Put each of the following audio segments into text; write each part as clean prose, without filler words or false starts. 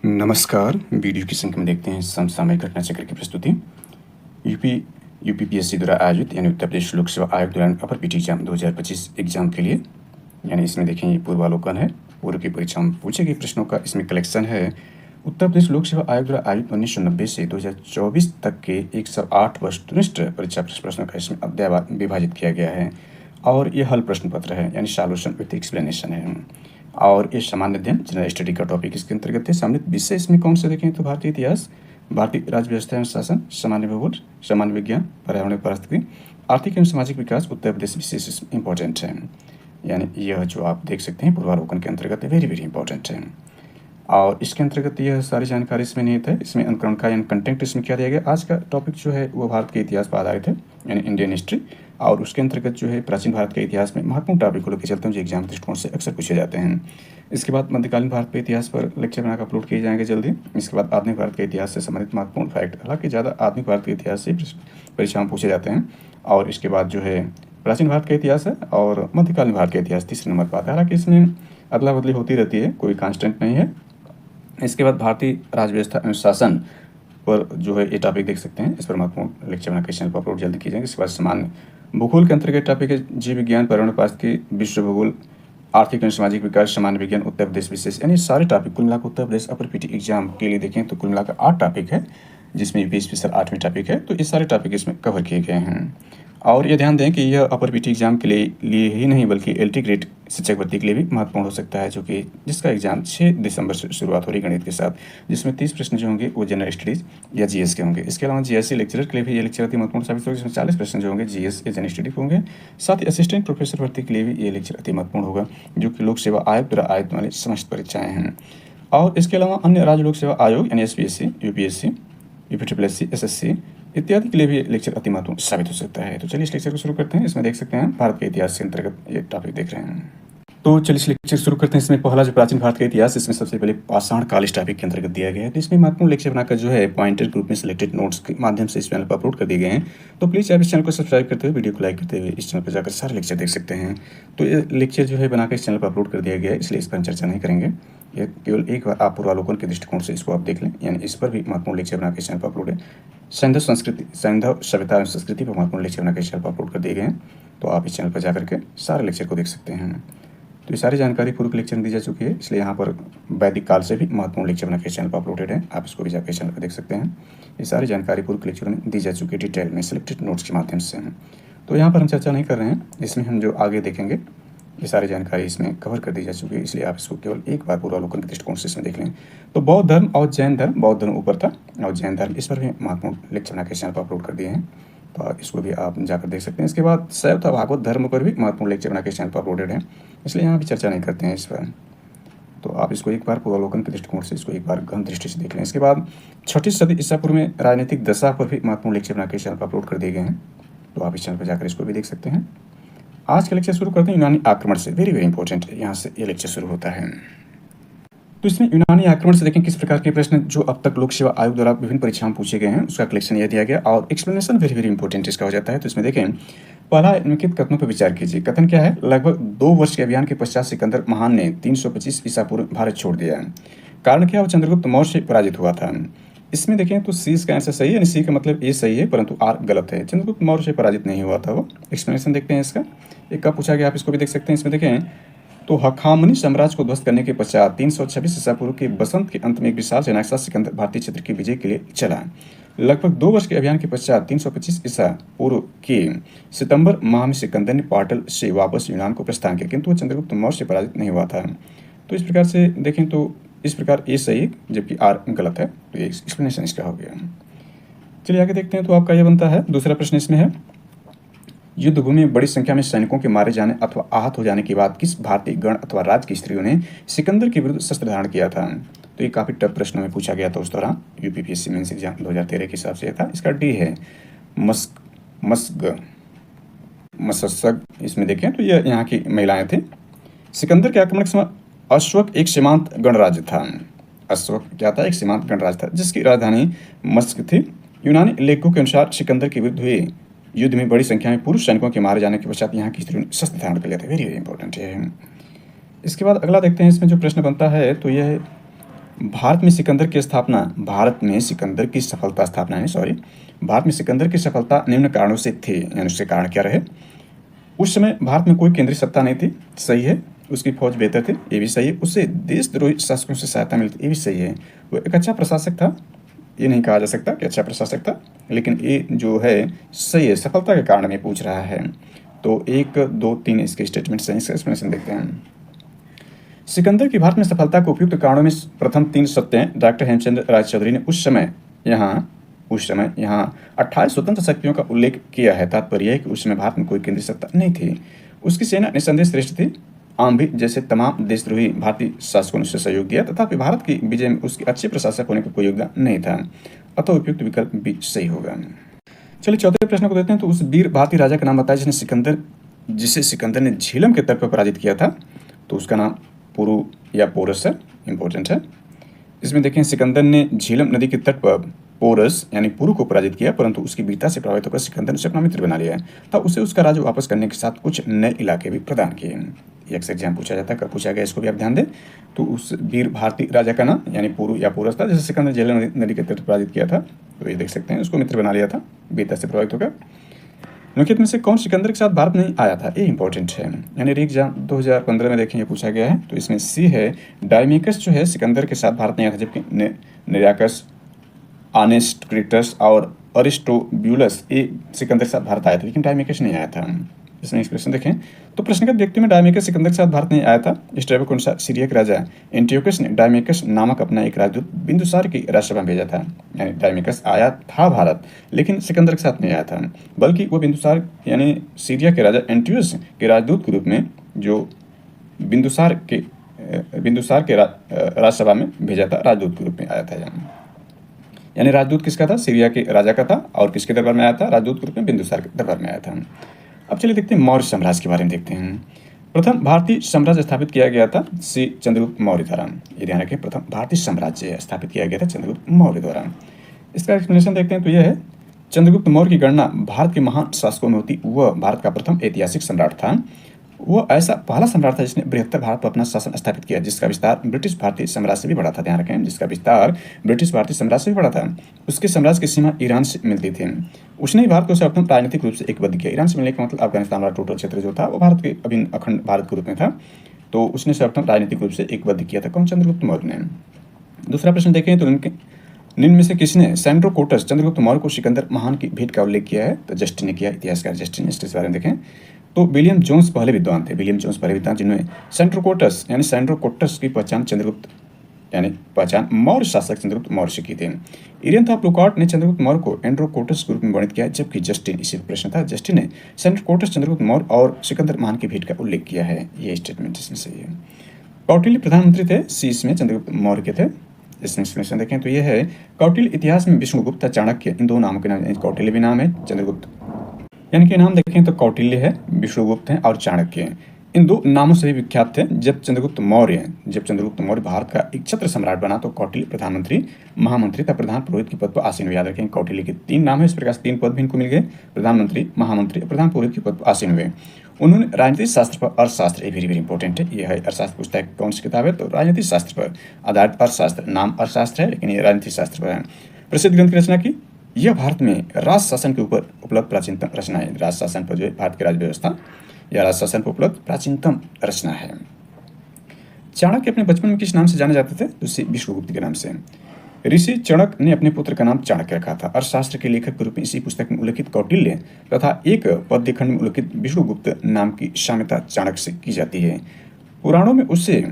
नमस्कार, वीडियो की संख्या में देखते हैं समसामयिक घटना चक्र की प्रस्तुति। यूपी यूपीपीएससी द्वारा आयोजित यानी उत्तर प्रदेश लोक सेवा आयोग द्वारा अपर पीटी एग्जाम 2025 एग्जाम के लिए, यानी इसमें देखें ये पूर्वावलोकन है, पूर्व की परीक्षा में पूछे गए प्रश्नों का इसमें कलेक्शन है। उत्तर प्रदेश लोक सेवा आयोग द्वारा आयोजित 1990 से 2024 तक के 108 वस्तुनिष्ठ परीक्षा प्रश्नों का इसमें अध्याय विभाजित किया गया है और ये हल प्रश्न पत्र है, यानी सॉल्यूशन विथ एक्सप्लेनेशन है। और ये सामान्य अध्ययन जनरल स्टडी का टॉपिक इसके अंतर्गत है। सम्मिलित विषय इसमें कौन से देखें तो भारतीय इतिहास, भारतीय राज्य व्यवस्था एवं शासन, सामान्य भूगोल, सामान्य विज्ञान, पर्यावरण परिस्थिति, आर्थिक एवं सामाजिक विकास, उत्तर प्रदेश विशेष इंपॉर्टेंट है। यानी यह जो आप देख सकते हैं पूर्वावलोकन के अंतर्गत वेरी वेरी इंपॉर्टेंट है। और इसके अंतर्गत यह सारी जानकारी इसमें निहित है। इसमें अनुकरण का यानी कंटेंट इसमें क्या दिया गया। आज का टॉपिक जो है वो भारत के इतिहास पर आधारित है, यानी इंडियन हिस्ट्री, और उसके अंतर्गत जो है प्राचीन भारत के इतिहास में महत्वपूर्ण टॉपिक को लेकर चलते हैं जो एग्जाम दृष्टिकोण से अक्सर पूछे जाते हैं। इसके बाद मध्यकालीन भारत के इतिहास पर लेक्चर बनाकर अपलोड किए जाएंगे जल्दी। इसके बाद आधुनिक भारत के इतिहास से संबंधित महत्वपूर्ण फैक्ट, हालांकि ज़्यादा आधुनिक भारत के इतिहास से परीक्षा में पूछे जाते हैं। और इसके बाद जो है प्राचीन भारत का इतिहास है और मध्यकालीन भारत का इतिहास तीसरे नंबर पर आता है। हालांकि इसमें अदला बदली होती रहती है, कोई कांस्टेंट नहीं है। इसके बाद भारतीय राज्य व्यवस्था एवं शासन पर जो है ये टॉपिक देख सकते हैं। इस पर महत्वपूर्ण लेक्चर बना के चैनल पर अपलोड जल्दी किए जाएंगे। इसके बाद सामान्य भूगोल के अंतर्गत टॉपिक है जीव विज्ञान, पर्यावरण पारिस्थितिकी, विश्व भूगोल, आर्थिक एवं सामाजिक विकास, सामान्य विज्ञान, उत्तर प्रदेश विशेष, यानी सारे टॉपिक कुल मिलाकर उत्तर प्रदेश अपर पीटी एग्जाम के लिए देखें तो कुल मिलाकर 8 टॉपिक है, जिसमें यूपी स्पेशल 8वीं टॉपिक है। तो ये सारे टॉपिक इसमें कवर किए गए हैं। और ये ध्यान दें कि यह अपर पीटी एग्जाम के लिए ही नहीं बल्कि एलटी ग्रेड शिक्षक भर्ती के लिए भी महत्वपूर्ण हो सकता है, जो कि जिसका एग्जाम 6 दिसंबर से शुरुआत हो रही गणित के साथ, जिसमें 30 प्रश्न जो होंगे वो जनरल स्टडीज या जीएस के होंगे। इसके अलावा जीएससी लेक्चरर के लिए भी ये लेक्चर अति महत्वपूर्ण साबित होगा, जिसमें 40 प्रश्न जो होंगे जीएस या जनरल स्टडी के होंगे। साथ ही असिस्टेंट प्रोफेसर भर्ती के लिए भी ये लेक्चर अति महत्वपूर्ण होगा, जो कि लोक सेवा आयोग द्वारा आयोजित वाली समस्त परीक्षाएं हैं। और इसके अलावा अन्य राज्य लोक सेवा आयोग यानी एसपीएससी, यूपीएससी, यूपीट्रिपलएससी, एसएससी इत्यादि के लिए भी लेक्चर अति महत्वपूर्ण साबित हो सकता है। तो चलिए इस लेक्चर को शुरू करते हैं। इसमें देख सकते हैं भारत के इतिहास के अंतर्गत ये टॉपिक देख रहे हैं। तो चलिए इस लेक्चर शुरू करते हैं। इसमें पहला जो प्राचीन भारत का इतिहास, इसमें सबसे पहले पाषाण काल इस टॉपिक के अंतर्गत दिया गया है। तो इसमें महत्वपूर्ण लेक्चर बनाकर जो है पॉइंटर ग्रुप में सिलेक्टेड नोट्स के माध्यम से इस चैनल पर अपलोड कर दिए गए हैं। तो प्लीज़ आप इस चैनल को सब्सक्राइब करते हुए, वीडियो को लाइक करते हुए इस चैनल पर जाकर सारे लेक्चर देख सकते हैं। तो ये लेक्चर जो है बनाकर इस चैनल पर अपलोड कर दिया गया है, इसलिए इस पर हम चर्चा नहीं करेंगे। ये केवल एक बार आप पूर्वावलोकन के दृष्टिकोण से इसको आप देख लें, यानी इस पर भी महत्वपूर्ण लेक्चर बना के चैनल पर अपलोड है। सैंधव सभ्यता एवं संस्कृति पर महत्वपूर्ण लेक्चर बना के चैनल पर अपलोड कर दिए गए हैं। तो आप इस चैनल पर जाकर के सारे लेक्चर को देख सकते हैं। तो ये सारी जानकारी पूर्व लेक्चर में दी जा चुकी है, इसलिए यहाँ पर वैदिक काल से भी महत्वपूर्ण लेक्चर बना के चैनल पर अपलोडेड है, आप इसको भी जाकर चैनल पर देख सकते हैं। ये सारी जानकारी पूर्व लेक्चर में दी जा चुकी है डिटेल में सिलेक्टेड नोट्स के माध्यम से। तो यहाँ पर हम चर्चा नहीं कर रहे हैं, इसमें हम जो आगे देखेंगे ये सारी जानकारी इसमें कवर कर दी जा चुकी है, इसलिए आप इसको केवल एक बार पूर्वावलोकन के दृष्टिकोण से इसमें देख लें। तो बौद्ध धर्म और जैन धर्म, बौद्ध धर्म ऊपर था और जैन धर्म, इस पर भी महत्वपूर्ण लेक्चर बना के चैनल पर अपलोड कर दिए हैं, तो इसको भी आप जाकर देख सकते हैं। इसके बाद शैव तथा भागवत धर्म पर भी महत्वपूर्ण लेक्चर बना के चैनल पर अपलोडेड है, इसलिए यहाँ भी चर्चा नहीं करते हैं इस पर। तो आप इसको एक बार पूर्वावलोकन के दृष्टिकोण से इसको एक बार गहन दृष्टि से देख लें। इसके बाद 6वीं सदी ईसा पूर्व में राजनीतिक दशा पर भी महत्वपूर्ण लेक्चर बना के चैनल पर अपलोड कर दिए गए हैं, तो आप इस चैनल पर जाकर इसको भी देख सकते हैं। आज का लेक्चर शुरू करते हैं यूनानी आक्रमण से, वेरी वेरी इंपॉर्टेंट है, यहाँ से ये लेक्चर शुरू होता है। तो इसमें यूनानी आक्रमण से देखें किस प्रकार के प्रश्न जो अब तक लोक सेवा आयोग द्वारा विभिन्न परीक्षाओं में पूछे गए हैं, उसका कलेक्शन यह दिया गया और एक्सप्लेनेशन वेरी वेरी इंपॉर्टेंट इसका हो जाता है। तो इसमें देखें पहला निम्नलिखित कथनों पर विचार कीजिए। कथन क्या है, लगभग 2 वर्ष के अभियान के पश्चात सिकंदर महान ने 325 ईसा पूर्व भारत छोड़ दिया। कारण क्या, वो चंद्रगुप्त मौर्य से पराजित हुआ था। इसमें देखें तो सी का आंसर सही है, सी का मतलब ए सही है, परंतु आर गलत है। चंद्रगुप्त मौर्य से पराजित नहीं हुआ था वो। एक्सप्लेनेशन देखते हैं इसका, एक का पूछा गया, आप इसको भी देख सकते हैं। इसमें देखें तो हखामनी साम्राज्य को ध्वस्त करने के पश्चात 326 ईसा पूर्व के बसंत के अंत में एक विशाल सेना के साथ सिकंदर भारतीय क्षेत्र की विजय के लिए चला। लगभग 2 वर्ष के अभियान के पश्चात 325 ईसा पूर्व के सितंबर माह में सिकंदर ने पाटल से वापस यूनान को प्रस्थान किया, किंतु वह चंद्रगुप्त मौर्य से पराजित नहीं हुआ था। तो इस प्रकार से देखें तो इस प्रकार ए सही है जबकि आर गलत है, तो ये एक्सप्लेनेशन इसका हो गया। चलिए आगे देखते हैं। तो आपका यह बनता है, दूसरा प्रश्न इसमें है, युद्ध भूमि में बड़ी संख्या में सैनिकों के मारे जाने अथवा आहत हो जाने के बाद किस भारतीय गण अथवा राज्य की स्त्रियों ने सिकंदर के विरुद्ध शस्त्र धारण किया था। तो ये काफी टफ प्रश्नों में पूछा गया था उस दौरान, यूपीपीएससी मेंस एग्जाम 2013 के हिसाब से था। इसका डी है मसग। इसमें देखें तो ये यहाँ की महिलाएं थी। सिकंदर के आक्रमण के समय अश्वक एक सीमांत गणराज्य था। अश्वक क्या था, एक सीमांत गणराज्य था जिसकी राजधानी मस्क थी। यूनानी लेखकों के अनुसार सिकंदर के विरुद्ध हुए युद्ध में बड़ी संख्या में पुरुष सैनिकों के मारे जाने के पश्चात यहाँ की स्त्रियों ने शस्त्र धारण कर लिया था, वेरी वेरी इंपॉर्टेंट है। इसके बाद अगला देखते हैं, इसमें जो प्रश्न बनता है तो यह भारत में सिकंदर की स्थापना भारत में सिकंदर की सफलता स्थापना है सॉरी भारत में सिकंदर की सफलता निम्न कारणों से थी, यानी उसके कारण क्या रहे। उस समय भारत में कोई केंद्रीय सत्ता नहीं थी, सही है। उसकी फौज बेहतर थी, ये भी सही है। उससे देशद्रोही शासकों से सहायता मिलती, ये भी सही है। वो एक अच्छा प्रशासक था, ये नहीं कहा जा सकता कि अच्छा प्रशासक था, लेकिन ये जो है सही है। सफलता के कारण में पूछ रहा है, तो 1, 2, 3 इसके स्टेटमेंट सही। इसका एक्सप्लेनेशन देखते हैं। सिकंदर की भारत में सफलता को उपयुक्त कारणों में प्रथम 3 सत्य हैं। डॉक्टर हेमचंद्र राय चौधरी ने उस समय यहाँ 28 स्वतंत्र शक्तियों का उल्लेख किया है। तात्पर्य है कि उस समय भारत में कोई केंद्रीय सत्ता नहीं थी। उसकी सेना निसंदेह श्रेष्ठ थी। आम भी जैसे तमाम देशद्रोही भारतीय शासकों ने उसे सहयोग दिया, तथापि भारत की विजय में उसके अच्छे प्रशासक होने का कोई योगदान नहीं था। अतः उपयुक्त विकल्प भी सही होगा। चलिए चौथे प्रश्न को देते हैं। तो उस वीर भारतीय राजा का नाम बताया जिसे सिकंदर ने झेलम के तट पर पराजित किया था। तो उसका नाम पुरु या पोरस है, इंपॉर्टेंट है। इसमें देखें, सिकंदर ने झेलम नदी के तट पर पोरस यानी पुरु को पराजित किया, परंतु उसकी वीरता से प्रभावित होकर सिकंदर ने उसे अपना मित्र बना लिया, तब उसे उसका राज्य वापस करने के साथ कुछ नए इलाके भी प्रदान किए। एक एग्जाम पूछा जाता है, कब पूछा गया, इसको भी आप ध्यान दें। तो उस वीर भारतीय राजा का नाम यानी पुरु या पोरस था, जैसे सिकंदर झेलम नदी के तट पर पराजित किया था। तो ये देख सकते हैं, उसको मित्र बना लिया था वीरता से प्रभावित होकर। निम्नलिखित में से कौन सिकंदर के साथ भारत नहीं आया था, ये इंपॉर्टेंट है। यानी एग्जाम 2015 में देखें, ये पूछा गया है। तो इसमें सी है, डायमेकस जो है सिकंदर के साथ भारत नहीं आया था, जबकि निराकस, आनेस्ट्रिटस और अरिस्टोब्यूलस ये सिकंदर के साथ भारत आया था, लेकिन डायमेकस नहीं आया था। इसमें एक्सप्रेशन देखें, तो प्रश्नगत व्यक्ति में डायमेकस सिकंदर के साथ भारत नहीं आया था। इस टाइप के अनुसार सीरिया के राजा एंटियोकस ने डायमेकस नामक अपना एक राजदूत बिंदुसार की राजसभा में भेजा था। यानी डायमेकस आया था भारत, लेकिन सिकंदर के साथ नहीं आया था, बल्कि वो बिंदुसार यानी सीरिया के राजा एंटियोकस के राजदूत के रूप में जो बिंदुसार के राजसभा में भेजा था, राजदूत के रूप में आया था। यानी राजदूत किसका था, सीरिया के राजा का था, और किसके दरबार में आया था, राजदूत के रूप में बिंदुसार के दरबार में आया था। अब चलिए देखते हैं मौर्य साम्राज्य के बारे में देखते हैं। प्रथम भारतीय साम्राज्य स्थापित किया गया था श्री चंद्रगुप्त मौर्य द्वारा। ये ध्यान रखें, प्रथम भारतीय साम्राज्य स्थापित किया गया था चंद्रगुप्त मौर्य द्वारा। इसका एक्सप्लेनेशन देखते हैं। तो यह है, चंद्रगुप्त मौर्य की गणना भारत के महान शासकों में होती। वह भारत का प्रथम ऐतिहासिक सम्राट था। वो ऐसा पहला सम्राट था जिसने बृहत्तर भारत पर अपना शासन स्थापित किया, जिसका विस्तार ब्रिटिश भारतीय साम्राज्य से भी बड़ा था। ध्यान रखें, जिसका विस्तार ब्रिटिश भारतीय साम्राज्य से भी बड़ा था। उसके साम्राज्य की सीमा ईरान से मिलती थी। उसने भारत को सर्वप्रथम राजनीतिक रूप से एकबद्ध किया। ईरान से मिलने का मतलब अफगानिस्तान वाला टोटल क्षेत्र जो था वो भारत के अभिन्न अखंड भारत के रूप में था। तो उसने सर्वप्रथम राजनीतिक रूप से एकबद्ध किया था। कौन, चंद्रगुप्त मौर्य ने। दूसरा प्रश्न देखें, तो निम्न में से किसने सेंड्रोकोटस चंद्रगुप्त मौर्य को सिकंदर महान की भेंट का उल्लेख किया है। तो जस्टिन ने किया, इतिहासकार जस्टिन ने। इसके बारे में देखें, तो विलियम जोन्स पहले विद्वान थे। विलियम जोन्स पहले विद्वान जिन्होंने सेंड्रोकोटस की पहचान मौर्य शासक चंद्रगुप्त मौर्य से की थी। इरियन था प्लूकार्ट ने चंद्रगुप्त मौर्य को एंड्रोकोटस के रूप में वर्णित किया, जबकि जस्टिन, इसी प्रश्न था, जस्टिन ने सेंड्रोकोटस चंद्रगुप्त मौर्य और सिकंदर महान की भेंट का उल्लेख किया है। ये स्टेटमेंट इसमें सही है। कौटिल्य प्रधानमंत्री थे, सी इसमें चंद्रगुप्त मौर्य के थे। इसमें एक्सप्लेनेशन देखें, तो यह है, कौटिल्य इतिहास में विष्णुगुप्त, चाणक्य, इन दो नामों के नाम, कौटिल्य भी नाम है, चंद्रगुप्त यानी कि नाम देखें तो कौटिल्य है, विष्णुगुप्त है और चाणक्य है। इन दो नामों से भी विख्यात थे। जब चंद्रगुप्त मौर्य भारत का एक छत्र सम्राट बना, तो कौटिल्य प्रधानमंत्री, महामंत्री तथा प्रधान पुरोहित के पद पर आसीन हुए। याद रखें, कौटिल्य के 3 नाम है, इस प्रकार से 3 पद भी इनको मिल गए, प्रधानमंत्री, महामंत्री और प्रधान पुरोहित के पद पर आसीन हुए। उन्होंने राजनीतिक शास्त्र पर अर्थशास्त्र, ये वेरी इंपॉर्टेंट है, ये है अर्थशास्त्र पूछता है कौन सी किताब है, तो राजनीतिक शास्त्र पर आधारित अर्थशास्त्र, नाम अर्थशास्त्र है लेकिन ये राजनीतिक शास्त्र पर है। प्रसिद्ध ग्रंथ की रचना की। यह भारत में राज शासन के ऊपर उपलब्ध प्राचीनतम रचना है। राज शासन पर जो है भारत की राज्य व्यवस्था या राज शासन पर उपलब्ध प्राचीनतम रचना है। चाणक्य अपने बचपन में किस नाम से जाने जाते थे, तो विष्णुगुप्त के नाम से। ऋषि चाणक्य ने अपने पुत्र का नाम चाणक्य रखा था। अर्थशास्त्र के लेखक के रूप में इसी पुस्तक में उल्लेखित कौटिल्य तथा एक पद्य खंड में उल्लेखित विष्णुगुप्त नाम की साम्यता चाणक्य से की जाती है। पुराणों में उसे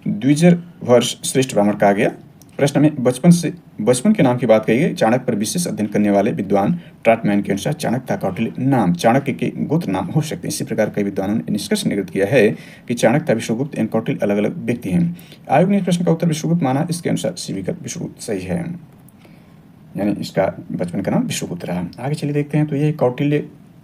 द्विजवर्ष श्रेष्ठ ब्राह्मण कहा गया। प्रश्न में बचपन के नाम की बात कही गई। चाणक्य पर विशेष अध्ययन करने वाले विद्वान ट्राटमैन के अनुसार चाणक्य तथा कौटिल्य नाम चाणक्य के गोत्र नाम हो सकते हैं। इसी प्रकार कई विद्वानों ने निष्कर्ष निगत किया है कि चाणक्य तथा विष्णुगुप्त एवं कौटिल्य अलग अलग व्यक्ति हैं। आयोग ने इस प्रश्न का उत्तर विष्णुगुप्त माना। इसके अनुसार सी विकल्प विष्णुगुप्त सही है, यानी इसका बचपन का नाम विष्णुगुप्त रहा। आगे चलिए देखते हैं, तो ये कौटिल्य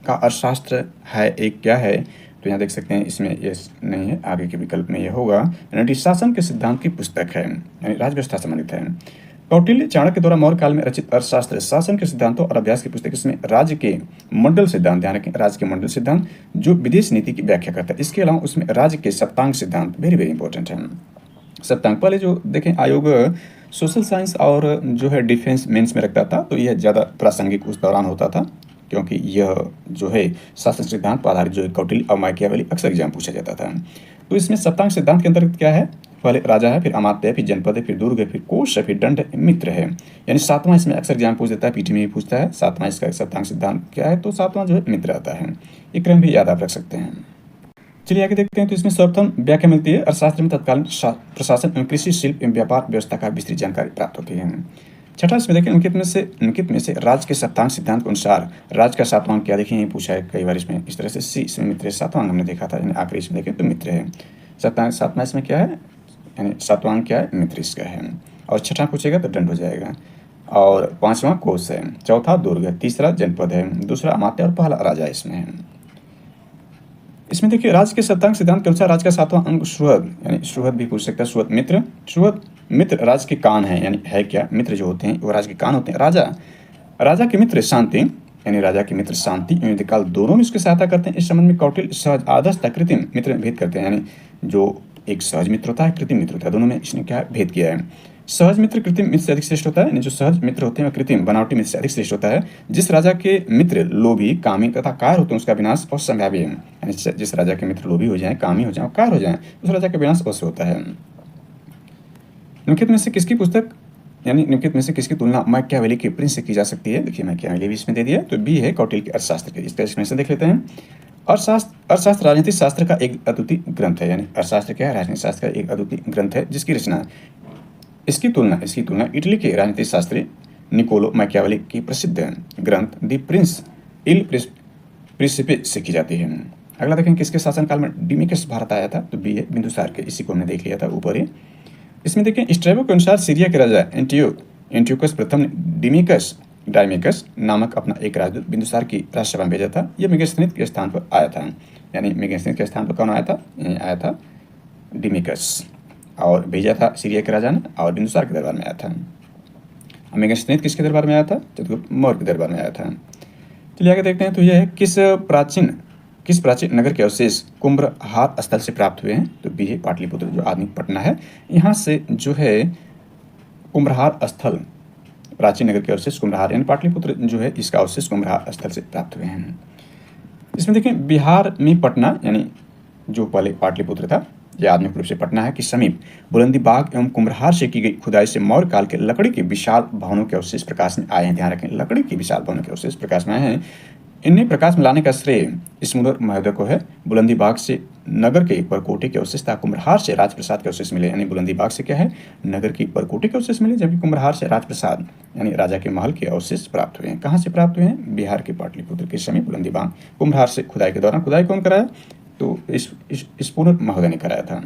का अर्थशास्त्र है, एक क्या है, तो यहाँ देख सकते हैं इसमें ये नहीं है, आगे के विकल्प में ये होगा। यानी शासन के सिद्धांत की पुस्तक है, यानी राजव्यवस्था संबंधित है। कौटिल्य चाणक्य द्वारा मौर्य काल में रचित अर्थशास्त्र शासन के सिद्धांतों और अभ्यास की पुस्तक। इसमें राज्य के मंडल सिद्धांत, ध्यान रखें, राज्य के मंडल सिद्धांत जो विदेश नीति की व्याख्या करता है। इसके अलावा उसमें राज्य के सप्तांग सिद्धांत, वेरी इंपॉर्टेंट है। सप्तांक पहले जो देखें आयोग सोशल साइंस और जो है डिफेंस मेंस में रखता था, तो यह ज़्यादा प्रासंगिक उस दौरान होता था, क्योंकि यह जो है शासन सिद्धांत पर आधारित जो है कौटिल्य और माकियावेली अक्सर एग्जाम पूछा जाता था। तो इसमें सप्तांक सिद्धांत के अंतर्गत क्या है, पहले राजा है, फिर अमात्य है, फिर जनपद है, फिर दुर्ग है, फिर कोश है, फिर दंड है, मित्र है। यानी सातवां इसमें अक्सर एग्जाम पूछ देता है, पीटी में भी पूछता है सातवां इसका सप्तांक सिद्धांत क्या है, तो सातवां जो है मित्र आता है। ये क्रम भी याद आप रख सकते हैं। चलिए आगे देखते हैं। तो इसमें सर्वप्रथम व्याख्या मिलती है, अर्थशास्त्र में तत्कालीन प्रशासन एवं कृषि शिल्प एवं व्यापार व्यवस्था का विस्तृत जानकारी प्राप्त होती है। छठा इसमें देखें निम्नलिखित में से राज्य के सप्तांक सिद्धांत के अनुसार राज्य का सातवां क्या, देखिए यही पूछा है कई बार इसमें इस तरह से। सी इसमें मित्र है, सातवां हमने देखा था, यानी आखिरी इसमें देखें तो मित्र है। सप्तांक सातवां इसमें क्या है, यानी सातवां क्या है, मित्र इसका है। और छठा पूछेगा तो दंड हो जाएगा। और पांचवां कोश है, चौथा दुर्ग है, तीसरा जनपद है, दूसरा अमात्य और पहला राजा इसमें है। इसमें देखिए राज्य के सप्तांक सिद्धांत के अनुसार राज्य का सातवां अंग सुहृद, यानी सुहृद भी पूछ सकता है, सुहृद मित्र। सुहृद मित्र राज्य के कान है, यानी है क्या, मित्र जो होते हैं वो राज्य के कान होते हैं। राजा के मित्र शांति, यानी राजा के मित्र शांति एवं युद्धकाल दोनों में उसकी सहायता करते हैं। इस संबंध में कौटिल्य सहज आदर्श तथा कृत्रिम मित्र में भेद करते हैं, यानी जो एक सहज मित्र होता है, कृत्रिम मित्र होता है, दोनों में इसने क्या भेद किया है। सहज मित्र कृत्रिम मित्र से अधिक श्रेष्ठ होता है, यानी जो सहज मित्र होते हैं वह कृत्रिम बनावटी मित्र से अधिक श्रेष्ठ होता है। जिस राजा के मित्र लोभी, कामी तथा कार होते हैं उसका विनाश असंभाव्य है, यानी जिस राजा के मित्र लोभी हो जाए, कामी हो जाए, कार हो जाए, उस राजा का विनाश अवश्य होता है। निम्नलिखित में से किसकी पुस्तक, यानी निम्नलिखित में से किसकी तुलना मैकियावेली के प्रिंस से की जा सकती है। देखिए मैकियावेली भी इसमें दे दिया, तो बी है कौटिल्य के अर्थशास्त्र के। इसका एक्सप्लेनेशन देख लेते हैं। अर्थशास्त्र राजनीतिक शास्त्र का एक अद्वितीय ग्रंथ है, यानी अर्थशास्त्र क्या है, राजनीतिक शास्त्र का एक अद्वितीय ग्रंथ है जिसकी रचना इसकी तुलना इटली के राजनीतिक शास्त्री निकोलो मैकियावेली की प्रसिद्ध ग्रंथ द प्रिंस इल प्रिंसिपे से की जाती है। अगला देखें किसके शासनकाल में डिमिकस भारत आया था, तो बी है बिंदुसार के। इसी को हमने देख लिया था ऊपर ही। इसमें देखें स्ट्रैबो के अनुसार सीरिया के राजा एंटियोकस प्रथम ने डायमिकस नामक अपना एक राजदूत बिंदुसार की राजसभा में भेजा था। यह मेगास्थनीज के स्थान पर आया था, यानी मेगास्थनीज के स्थान पर कौन आया था, आया था डिमिकस, और भेजा था सीरिया के राजा ने, और बिंदुसार के दरबार में आया था। मेगास्थनीज किसके दरबार में आया था, चंद्रगुप्त मौर्य के दरबार में आया था। चलिए आगे देखते हैं। तो यह है किस प्राचीन नगर के अवशेष कुम्भहार स्थल से प्राप्त हुए हैं, तो बी है पाटलिपुत्र जो आधुनिक पटना है, यहाँ से जो है कुम्भहार स्थल, प्राचीन नगर के अवशेष कुम्भहार यानी पाटलिपुत्र जो है इसका अवशेष कुम्भहार स्थल से प्राप्त हुए हैं। इसमें देखें बिहार में पटना, यानी जो पहले पाटलिपुत्र था यह आधुनिक रूप से पटना है, कि समीप बुलंदी बाग एवं कुम्भहार से की गई खुदाई से मौर्य काल के लकड़ी के विशाल भवनों के अवशेष प्रकाश में आए हैं। ध्यान रखें, लकड़ी के विशाल भवनों के अवशेष प्रकाश में आए हैं। इन्हें प्रकाश में लाने का श्रेय स्मुदर महोदय को है। बुलंदी बाग से नगर के परकोटे के अवशेष तथा कुम्भहार से राजप्रसाद के अवशेष मिले, यानी बुलंदी बाग से क्या है, नगर की परकोटे के अवशेष मिले, जबकि कुम्भहार से राजप्रसाद यानी राजा के महल के अवशेष प्राप्त हुए हैं। कहाँ से प्राप्त हुए हैं, बिहार के पाटलिपुत्र के समीप बुलंदी बाग। कुम्भहार से खुदाई के दौरान, खुदाई कौन कराया, तो इस पूर्ण महोदय ने कराया था।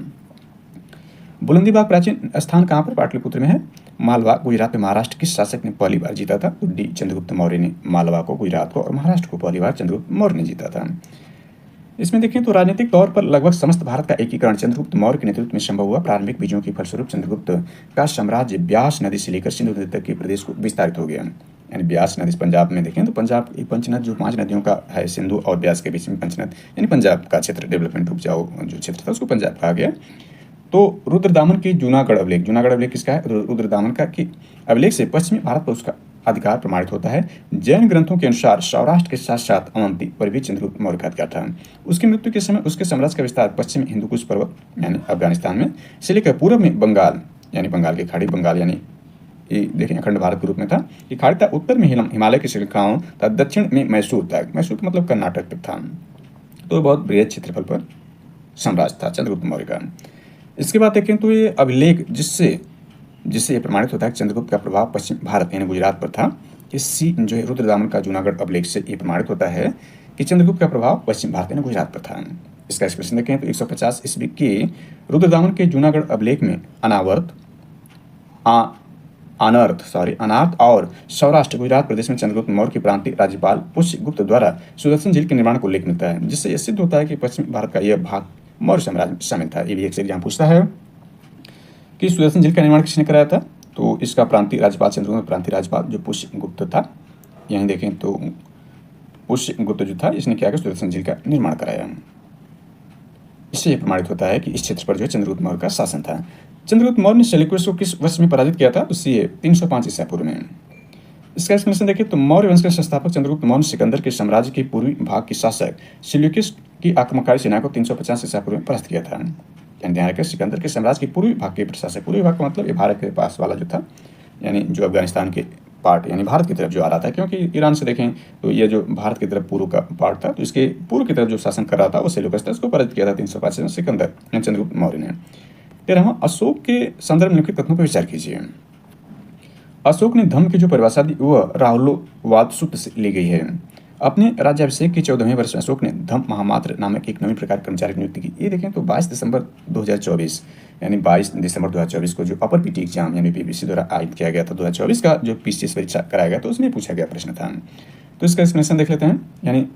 बुलंदी बाग प्राचीन स्थान कहाँ पर, पाटलिपुत्र में है। मालवा गुजरात में महाराष्ट्र किस शासक ने पहली बार जीता था, तो डी चंद्रगुप्त मौर्य ने मालवा को, गुजरात को और महाराष्ट्र को पहली बार चंद्रगुप्त मौर्य ने जीता था। इसमें देखें तो राजनीतिक तौर पर लगभग समस्त भारत का एकीकरण चंद्रगुप्त मौर्य के नेतृत्व में संभव हुआ। प्रारंभिक बीजों के फलस्वरूप चंद्रगुप्त का साम्राज्य ब्यास नदी से लेकर सिंधु नदी तक के प्रदेश को विस्तारित हो गया, यानी ब्यास नदी पंजाब में देखें तो पंजाब एक पंचनद जो 5 नदियों का है, सिंधु और ब्यास के बीच में पंचनद, यानी पंजाब का क्षेत्र डेवलपमेंट उपजाऊ जो क्षेत्र था उसको पंजाब कहा गया। तो रुद्रदामन की जूनागढ़ अभिलेख किसका है, रुद्रदामन का, कि अभिलेख से पश्चिमी भारत पर उसका अधिकार प्रमाणित होता है। जैन ग्रंथों के अनुसार सौराष्ट्र के साथ साथ अवंती पर भी चंद्रगुप्त मौर्य का अधिकार था। उसकी मृत्यु के समय उसके साम्राज्य का विस्तार पश्चिम हिंदुकुश पर्वत यानी अफगानिस्तान में से लेकर पूर्व में बंगाल, यानी बंगाल की खाड़ी, बंगाल यानी देखें अखंड भारत के रूप में था, ये खाड़ी था, उत्तर में हिमालय की श्रृंखलाओं तथा दक्षिण में मैसूर था, मैसूर का मतलब कर्नाटक तक था। तो बहुत बृहद क्षेत्रफल पर साम्राज्य था चंद्रगुप्त मौर्य का। इसके बाद देखें तो ये अभिलेख जिससे ये प्रमाणित होता है कि चंद्रगुप्त का प्रभाव पश्चिम भारत यानी गुजरात पर था, कि सी जो है रुद्रदामन का जूनागढ़ अभिलेख से ये प्रमाणित होता है कि चंद्रगुप्त का प्रभाव पश्चिम भारत यानी गुजरात पर था। इसका एक्सप्रेशन देखें तो 150 ईस्वी के रुद्रदामन के जूनागढ़ अभिलेख में अनार्थ और सौराष्ट्र गुजरात प्रदेश में चंद्रगुप्त मौर्य के प्रांतीय राज्यपाल पुष्यगुप्त द्वारा सुदर्शन झील के निर्माण को उल्लेख मिलता है, जिससे यह सिद्ध होता है कि पश्चिमी भारत का यह भाग मौर्य साम्राज्य में शामिल था। ये भी एक से एग्जाम पूछता है कि सुदर्शन झील का निर्माण किसने कराया था, तो इसका प्रांतीय राज्यपाल चंद्रगुप्त, प्रांतीय राज्यपाल जो पुष्यगुप्त था। यहीं देखें तो पुष्यगुप्त जो था इसने क्या किया, सुदर्शन झील का निर्माण कराया। इससे यह प्रमाणित होता है कि इस क्षेत्र पर जो चंद्रगुप्त मौर्य का शासन था। चंद्रगुप्त मौर्य ने सेल्यूकस को किस वर्ष में पराजित किया था? तो सी है 305 ईसा पूर्व में। इसका एक्सप्लेनेशन देखिए तो मौर्य वंश के संस्थापक चंद्रगुप्त मौर्य सिकंदर के साम्राज्य के पूर्वी भाग के शासक सेल्यूकस की आक्रमणकारी सेना को 350 ईसा पूर्व में परास्त किया था। ध्यान रखें, सिकंदर के साम्राज्य के पूर्वी भाग के प्रशासक, पूर्वी भाग का मतलब ये भारत के पास वाला जो था, यानी जो अफगानिस्तान के पार्ट यानी भारत की तरफ जो आ रहा था, क्योंकि ईरान से देखें तो ये जो भारत की तरफ पूर्व का पार्ट था, तो इसके पूर्व की तरफ जो शासन कर रहा था वो सेल्यूकस था, उसको पराजित किया था 305 में सिकंदर चंद्रगुप्त मौर्य ने। 13वां, अशोक के संदर्भ में निम्नलिखित कथनों पर विचार कीजिए। अशोक ने धम्म की जो परिभाषा दी वह राहुलोवाद सूत्र से ली गई है। अपने राज्याभिषेक के 14वें वर्ष में अशोक ने धम्म महामात्र नामक एक नवीन प्रकार कर्मचारी की नियुक्ति की। ये देखें तो 22 दिसंबर 2024 यानी 22 दिसंबर 2024 को जो अपर पीटी एग्जाम यानी पीपीसी द्वारा आयोजित किया गया था 2024 का जो पीसीएस परीक्षा कराया गया, तो उसमें पूछा गया प्रश्न था। तो इसका एक्सप्लेनेशन देख लेते हैं। यानी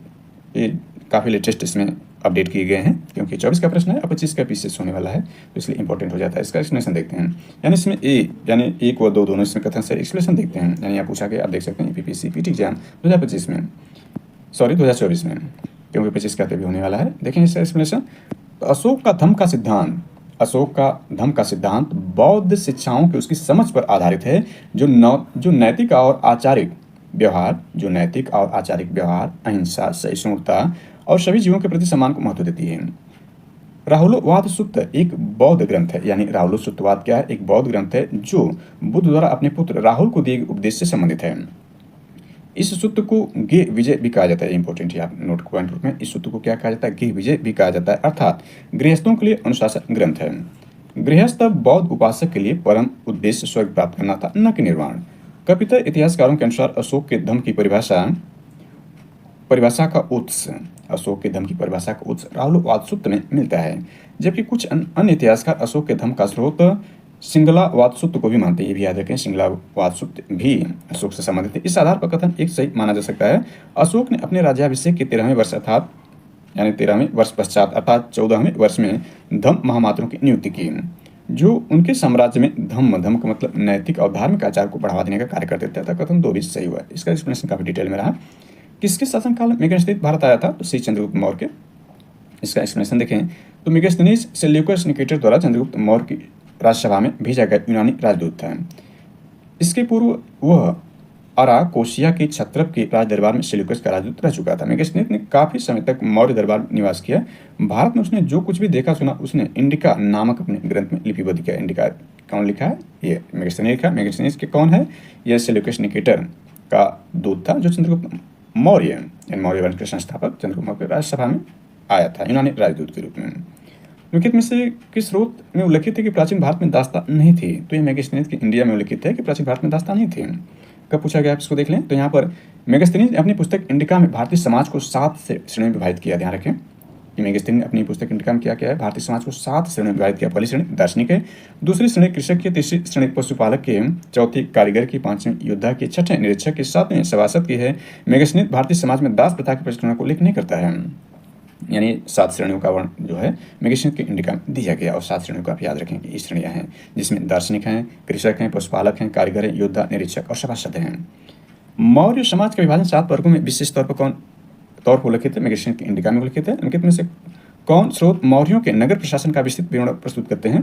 ये काफ़ी लेटेस्ट इसमें अपडेट किए गए हैं, क्योंकि 24 का प्रश्न है और 25 का पीसीएस होने वाला है, तो इसलिए इंपॉर्टेंट हो जाता है। इसका एक्सप्लेनेशन देखते हैं। यानी इसमें यानी 1 व 2 दोनों इसमें कथन से एक्सप्लेनेशन देखते हैं। यानी यहाँ पूछा गया, आप देख सकते हैं पीपीसी पीटी एग्जाम 2025 में, सॉरी 2024 में, क्योंकि 25 का भी होने वाला है। देखें इसका एक्सप्लेनेशन। तो अशोक का धम्म का सिद्धांत बौद्ध शिक्षाओं की उसकी समझ पर आधारित है, जो नैतिक और आचारिक व्यवहार, अहिंसा, सहिष्णुता और सभी जीवों के प्रति सम्मान को महत्व देती है। राहुलोवाद सूत्र एक बौद्ध ग्रंथ है। यानी राहुलोवाद क्या है? एक बौद्ध ग्रंथ है जो बुद्ध द्वारा अपने पुत्र राहुल को दिए गए उपदेश से संबंधित है। इस सूत्र को गे विजय भी कहा जाता है। इंपॉर्टेंट है, आप नोट पॉइंट रूप में इस सूत्र को क्या कहा जाता है? गे विजय भी कहा जाता है, अर्थात गृहस्थों के लिए अनुशासन ग्रंथ है। गृहस्थ बौद्ध उपासक के लिए परम उद्देश्य स्वर्ग प्राप्त करना था, न कि निर्वाण। कपितर इतिहासकारों के अनुसार अशोक के धम्म की परिभाषा का उत्स राहुलोवाद सूत्र में मिलता है, जबकि कुछ अन्य इतिहासकार अशोक के धम्म का स्रोत सिंगलावाद सूत्र को भी मानते हैं। ये भी याद रखें, सिंगलावाद सूत्र भी अशोक से संबंधित है। इस आधार पर कथन एक सही माना जा सकता है। अशोक ने अपने राज्याभिषेक के 13वें वर्ष पश्चात अर्थात 14वें वर्ष में धम्म महामात्रों की नियुक्ति की, जो उनके साम्राज्य में धम्म का मतलब नैतिक और धार्मिक आचार को बढ़ावा देने का कार्य करते थे। कथन 2 भी सही हुआ। इसका एक्सप्लेनेशन काफी डिटेल में रहा। किसके शासनकाल में मेगास्थनीज भारत आया था? तो सी चंद्रगुप्त मौर्य के। इसका एक्सप्लेनेशन देखें तो मेगास्थनीज सेल्यूकस निकेटर द्वारा चंद्रगुप्त मौर्य की राज्यसभा में भेजा गया यूनानी राजदूत था। इसके पूर्व वह अराकोसिया के क्षत्रप के राज दरबार में सेल्यूकस का राजदूत रह चुका था। मेगास्थनीज ने काफी समय तक मौर्य दरबार में निवास किया। भारत में उसने जो कुछ भी देखा सुना उसने इंडिका नामक अपने ग्रंथ में लिपिबद्ध किया। इंडिका कौन लिखा है? ये मेगास्थनीज लिखा। मेगास्थनीज के कौन है? यह सेल्यूकस निकेटर का दूत था, जो चंद्रगुप्त मौर्य वंश के संस्थापक चंद्रगुप्त मौर्य राज्यसभा में आया था यूनानी राजदूत के रूप में। निम्नलिखित में से किस स्रोत में उल्लिखित है कि प्राचीन भारत में दास्तां नहीं थी? तो ये मेगास्थनीज की इंडिया में उल्लिखित है कि प्राचीन भारत में दास्तां नहीं थी। कब पूछा गया, आप इसको देख लें। तो यहाँ पर मेगास्थनीज ने अपनी पुस्तक इंडिका में भारतीय समाज को 7 श्रेणी में विभाजित किया। ध्यान रखें कि मेगास्थनीज ने अपनी पुस्तक इंडिका में क्या किया है? भारतीय समाज को 7 श्रेणी में विभाजित किया। पहली श्रेणी दार्शनिक है, दूसरी श्रेणी कृषक की, तीसरी श्रेणी पशुपालक की, चौथी कारीगर की, पांचवीं योद्धा की, छठे निरीक्षक की, सातवीं सभासद की है। मेगास्थनीज भारतीय समाज में दास प्रथा की प्रचलन को उल्लेख नहीं करता है। यानी 7 श्रेणियों का वर्ण जो है मेगास्थनीज के इंडिका में दिया गया। और 7 श्रेणियों का आप याद रखें कि ये श्रेणियाँ हैं, जिसमें दार्शनिक हैं, कृषक हैं, पशुपालक हैं, कारीगर हैं, योद्धा, निरीक्षक और सभासद हैं। मौर्य समाज का विभाजन 7 वर्गों में विशेष तौर पर उल्लिखित है? मेगास्थनीज के इंडिका में उल्लिखित है। इनके में से कौन स्रोत मौर्यों के नगर प्रशासन का विस्तृत विवरण प्रस्तुत करते हैं?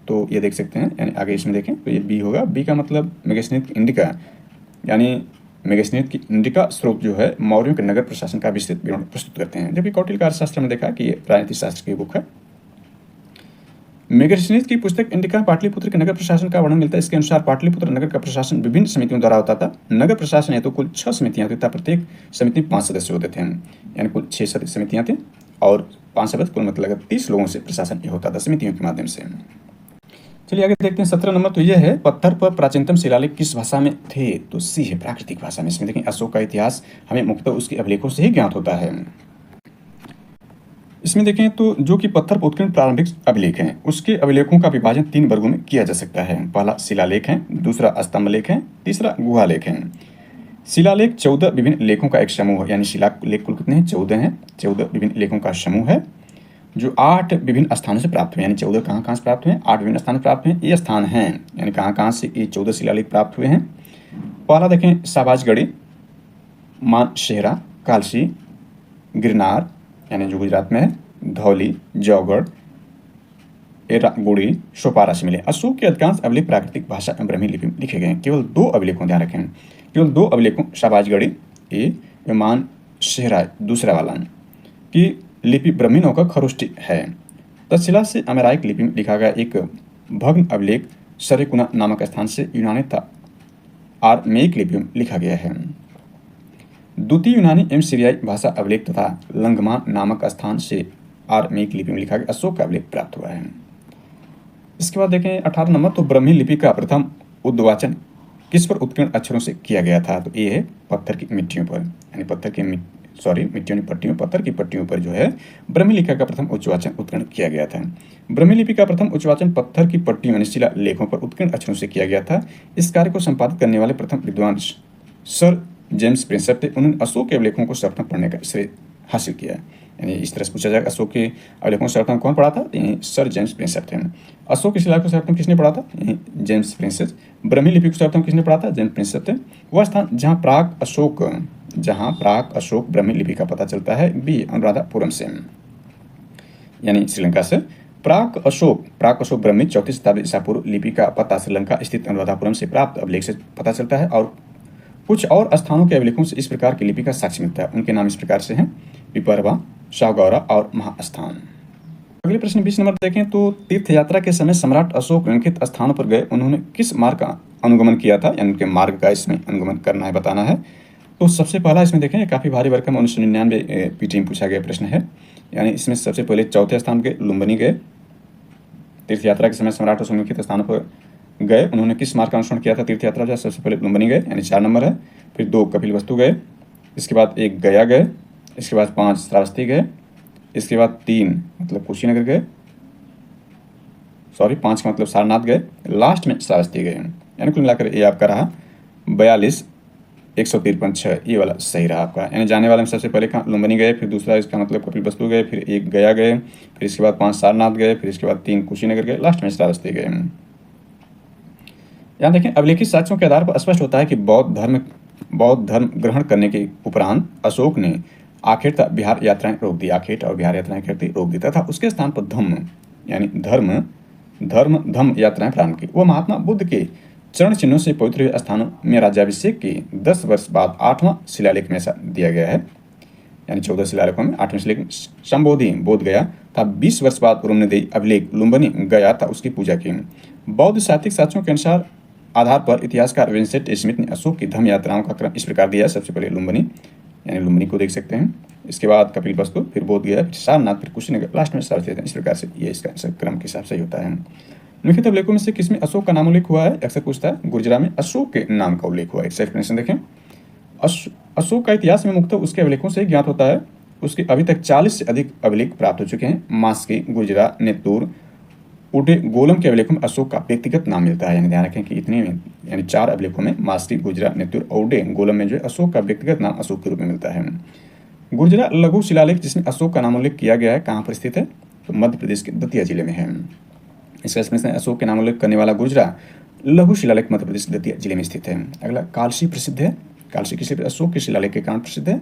तो ये देख सकते हैं। यानी आगे इसमें देखें तो ये बी होगा। बी का मतलब मेगास्थनीज की इंडिका, यानी मेगास्थनीज की इंडिका स्रोत जो है मौर्यों के नगर प्रशासन का विस्तृत विवरण प्रस्तुत करते हैं। जबकि कौटिल्य का अर्थशास्त्र में देखा कि ये राजनीति शास्त्र की बुक है। मेगास्थनीज की पुस्तक इंडिका पाटलिपुत्र के नगर प्रशासन का वर्णन मिलता है। इसके अनुसार पाटलिपुत्र नगर का प्रशासन विभिन्न समितियों द्वारा होता था। नगर प्रशासन हेतु कुल 6 समितियां होती थी, प्रत्येक समिति में 5 सदस्य होते थे। यानी कुल 6 समितियां थी और 5 सदस्य, कुल मतलब 30 लोगों से प्रशासन ये होता था समितियों के माध्यम से। चलिए आगे देखते हैं। 17 नंबर तो यह है, पत्थर पर प्राचीनतम शिलालेख किस भाषा में थे? तो सी है प्राकृतिक भाषा में। इसमें देखें अशोक का इतिहास हमें मुख्यतः उसके अभिलेखों से ही ज्ञात होता है। इसमें देखें तो जो कि पत्थर पर उत्कीर्ण प्रारंभिक अभिलेख हैं, उसके अभिलेखों का विभाजन 3 वर्गों में किया जा सकता है। पहला शिलालेख है, दूसरा स्तंभलेख है, तीसरा गुहालेख है। शिलालेख 14 विभिन्न लेखों का एक समूह है। यानी शिलालेख कुल कितने हैं? 14 हैं। 14 विभिन्न लेखों का समूह है जो 8 विभिन्न स्थानों से प्राप्त हुए। यानी 14 कहाँ से प्राप्त हुए? 8 विभिन्न स्थानों से प्राप्त हुए। ये स्थान हैं, यानी कहाँ से ये 14 शिलालेख प्राप्त हुए हैं। पहला देखें साबाजगढ़ी, मानशेहरा, कालसी, गिरनार यानी जो गुजरात में है, धौली, जौगढ़, एरा गोड़ी सोपारा से मिले। अशोक के अधिकांश अभिलेख प्राकृतिक भाषा एवं ब्राह्मी लिपि में लिखे गए हैं। केवल 2 अभिलेखों, ध्यान रखें, केवल 2 अभिलेखों शाहबाजगढ़ी ए मान सेहरा दूसरा वाला की लिपि ब्राह्मीण होकर खरोष्टी है। तक्षशिला से अमेराइक लिपि में लिखा गया एक भग्न अभिलेख सरेकुना नामक स्थान से यूनानी तथा आरमेइक लिपि में लिखा गया है। द्वितीय यूनानी एवं सीरियाई भाषा अभिलेख तथा लंगमा नामक स्थान से आरमेइक लिपि में लिखा गया अशोक का अभिलेख प्राप्त हुआ है। इसके बाद देखें 18 नंबर, तो ब्राह्मी लिपि का प्रथम उद्वाचन किस पर उत्कीर्ण अक्षरों से किया गया था? तो ये है पत्थर की मिट्टियों पर, यानी मिट्टियों की पट्टियों, पत्थर की पट्टियों पर जो है ब्राह्मी लिपि का प्रथम उच्चवाचन उत्कीर्ण किया गया था। ब्राह्मी लिपि का प्रथम उच्चवाचन पत्थर की पट्टियों यानी शिला लेखों पर उत्कीर्ण अक्षरों से किया गया था। इस कार्य को संपादित करने वाले प्रथम विद्वान सर जेम्स प्रिंसेप थे। उन्होंने अशोक के अभिलेखों को सर्वप्रथम पढ़ने का श्रेय हासिल किया। यानी इस तरह से पूछा जाएगा अशोक के अभिलेखों को सर्वप्रथम कौन पढ़ा था? सर जेम्स प्रिंसेप थे। अशोक की शिला को सर्वप्रथम किसने पढ़ा था? James Prinsep. ब्राह्मी लिपि को सर्वप्रथम किसने पढ़ा था? जेम्स प्रिंसेप थे। वह स्थान जहाँ प्राक अशोक ब्राह्मी लिपि का पता चलता है बी अनुराधापुरम से, यानी श्रीलंका से। प्राक अशोक ब्राह्मी 34 शताब्दी ईसा पूर्व लिपि का पता श्रीलंका स्थित अनुराधापुरम से प्राप्त अभिलेख से पता चलता है। और कुछ और स्थानों के अभिलेखों से इस प्रकार की लिपि का साक्ष्य मिलता है। उनके नाम इस प्रकार से हैं पिपरवा, शाहगौरा और महास्थान। अगले प्रश्न 20 नंबर देखें, तो तीर्थ यात्रा के समय सम्राट अशोक निम्नलिखित स्थानों पर गए, उन्होंने किस मार्ग का अनुगमन किया था? यानी उनके मार्ग का इसमें अनुगमन करना है, बताना है। तो सबसे पहला इसमें देखें, काफ़ी भारी भरकम 1999 पीटी में पूछा गया प्रश्न है। यानी इसमें सबसे पहले चौथे स्थान के लुम्बिनी गए। तीर्थ यात्रा के समय सम्राट अशोक निम्नलिखित स्थानों पर गए, उन्होंने किस मार्ग का अनुसरण किया था? तीर्थ यात्रा जो सबसे पहले लुम्बिनी गए, यानी 4 नंबर है। फिर 2 कपिलवस्तु गए, इसके बाद 1 गया गए, इसके बाद 5 श्रावस्ती गए, इसके बाद 3 मतलब कुशीनगर गए, 5 का मतलब सारनाथ गए, लास्ट में श्रावस्ती गए। यानी कुल मिलाकर ये आपका रहा 42 153 6, ये वाला सही रहा आपका। यानी जाने वाले में सबसे पहले लुम्बिनी गए, फिर दूसरा इसका मतलब कपिलवस्तु गए, फिर 1 गया गए, फिर इसके बाद 5 सारनाथ गए, फिर इसके बाद 3 कुशीनगर गए, लास्ट में श्रावस्ती गए। यहाँ देखें, अभिलेखित साक्ष्यों के आधार पर स्पष्ट होता है कि बौद्ध धर्म ग्रहण करने के उपरांत अशोक ने आखेट बिहार यात्राएं रोक दी, रोक दी तथा उसके स्थान पर धम्म यात्राएं प्रारंभ की। वह महात्मा बुद्ध के चरण चिन्हों से पवित्र हुए स्थानों में राज्याभिषेक के 10 वर्ष बाद 8वां शिलालेख में ऐसा दिया गया है। यानी 14 शिलालेखों में 8वें शिलालेख संबोधि बोध गया था। 20 वर्ष बाद उन्होंने दी अभिलेख लुम्बिनी गया था, उसकी पूजा की। बौद्ध साहित्यिक साक्ष्यों के अनुसार आधार पर इतिहासकार विंसेंट स्मिथ ने अशोक की धम्म यात्राओं का क्रम इस प्रकार दिया है। सबसे पहले लुम्बिनी, यानी लुम्बिनी को देख सकते हैं, इसके बाद कपिलवस्तु, फिर बोध गया, फिर सारनाथ, फिर कुशीनगर, लास्ट में श्रावस्ती। इस प्रकार से ये इसका क्रम के हिसाब से ही होता है। लिखित अभिलेखों में से किसमें अशोक का नाम उल्लेख हुआ है? अक्सर पूछता है, गुर्जरा में अशोक के नाम का उल्लेख हुआ है। एक्सप्लेनेशन देखें, अशोक का इतिहास में मुख्यतः उसके अभिलेखों से ज्ञात होता है। उसके अभी तक 40 से अधिक अभिलेख प्राप्त हो चुके हैं। मास्की, गुर्जरा, नेतूर, उडे, गोलम के अभिलेखों में अशोक का व्यक्तिगत नाम मिलता है। यानी ध्यान रखें कि इतने में, यानी 4 अभिलेखों में मास्की, गुर्जरा, नेतूर, औडे, गोलम में जो है अशोक का व्यक्तिगत नाम अशोक के रूप में मिलता है। गुर्जरा लघु शिलालेख जिसमें अशोक का नाम उल्लेख किया गया है, कहाँ पर स्थित है? तो मध्य प्रदेश के दतिया जिले में है। इसका इसमें अशोक के नाम उल्लेख करने वाला गुर्जरा लघु शिलालेख मध्य प्रदेश दतिया जिले में स्थित है। अगला कालसी प्रसिद्ध है। कालसी किसी अशोक के शिलालेख के कारण प्रसिद्ध है।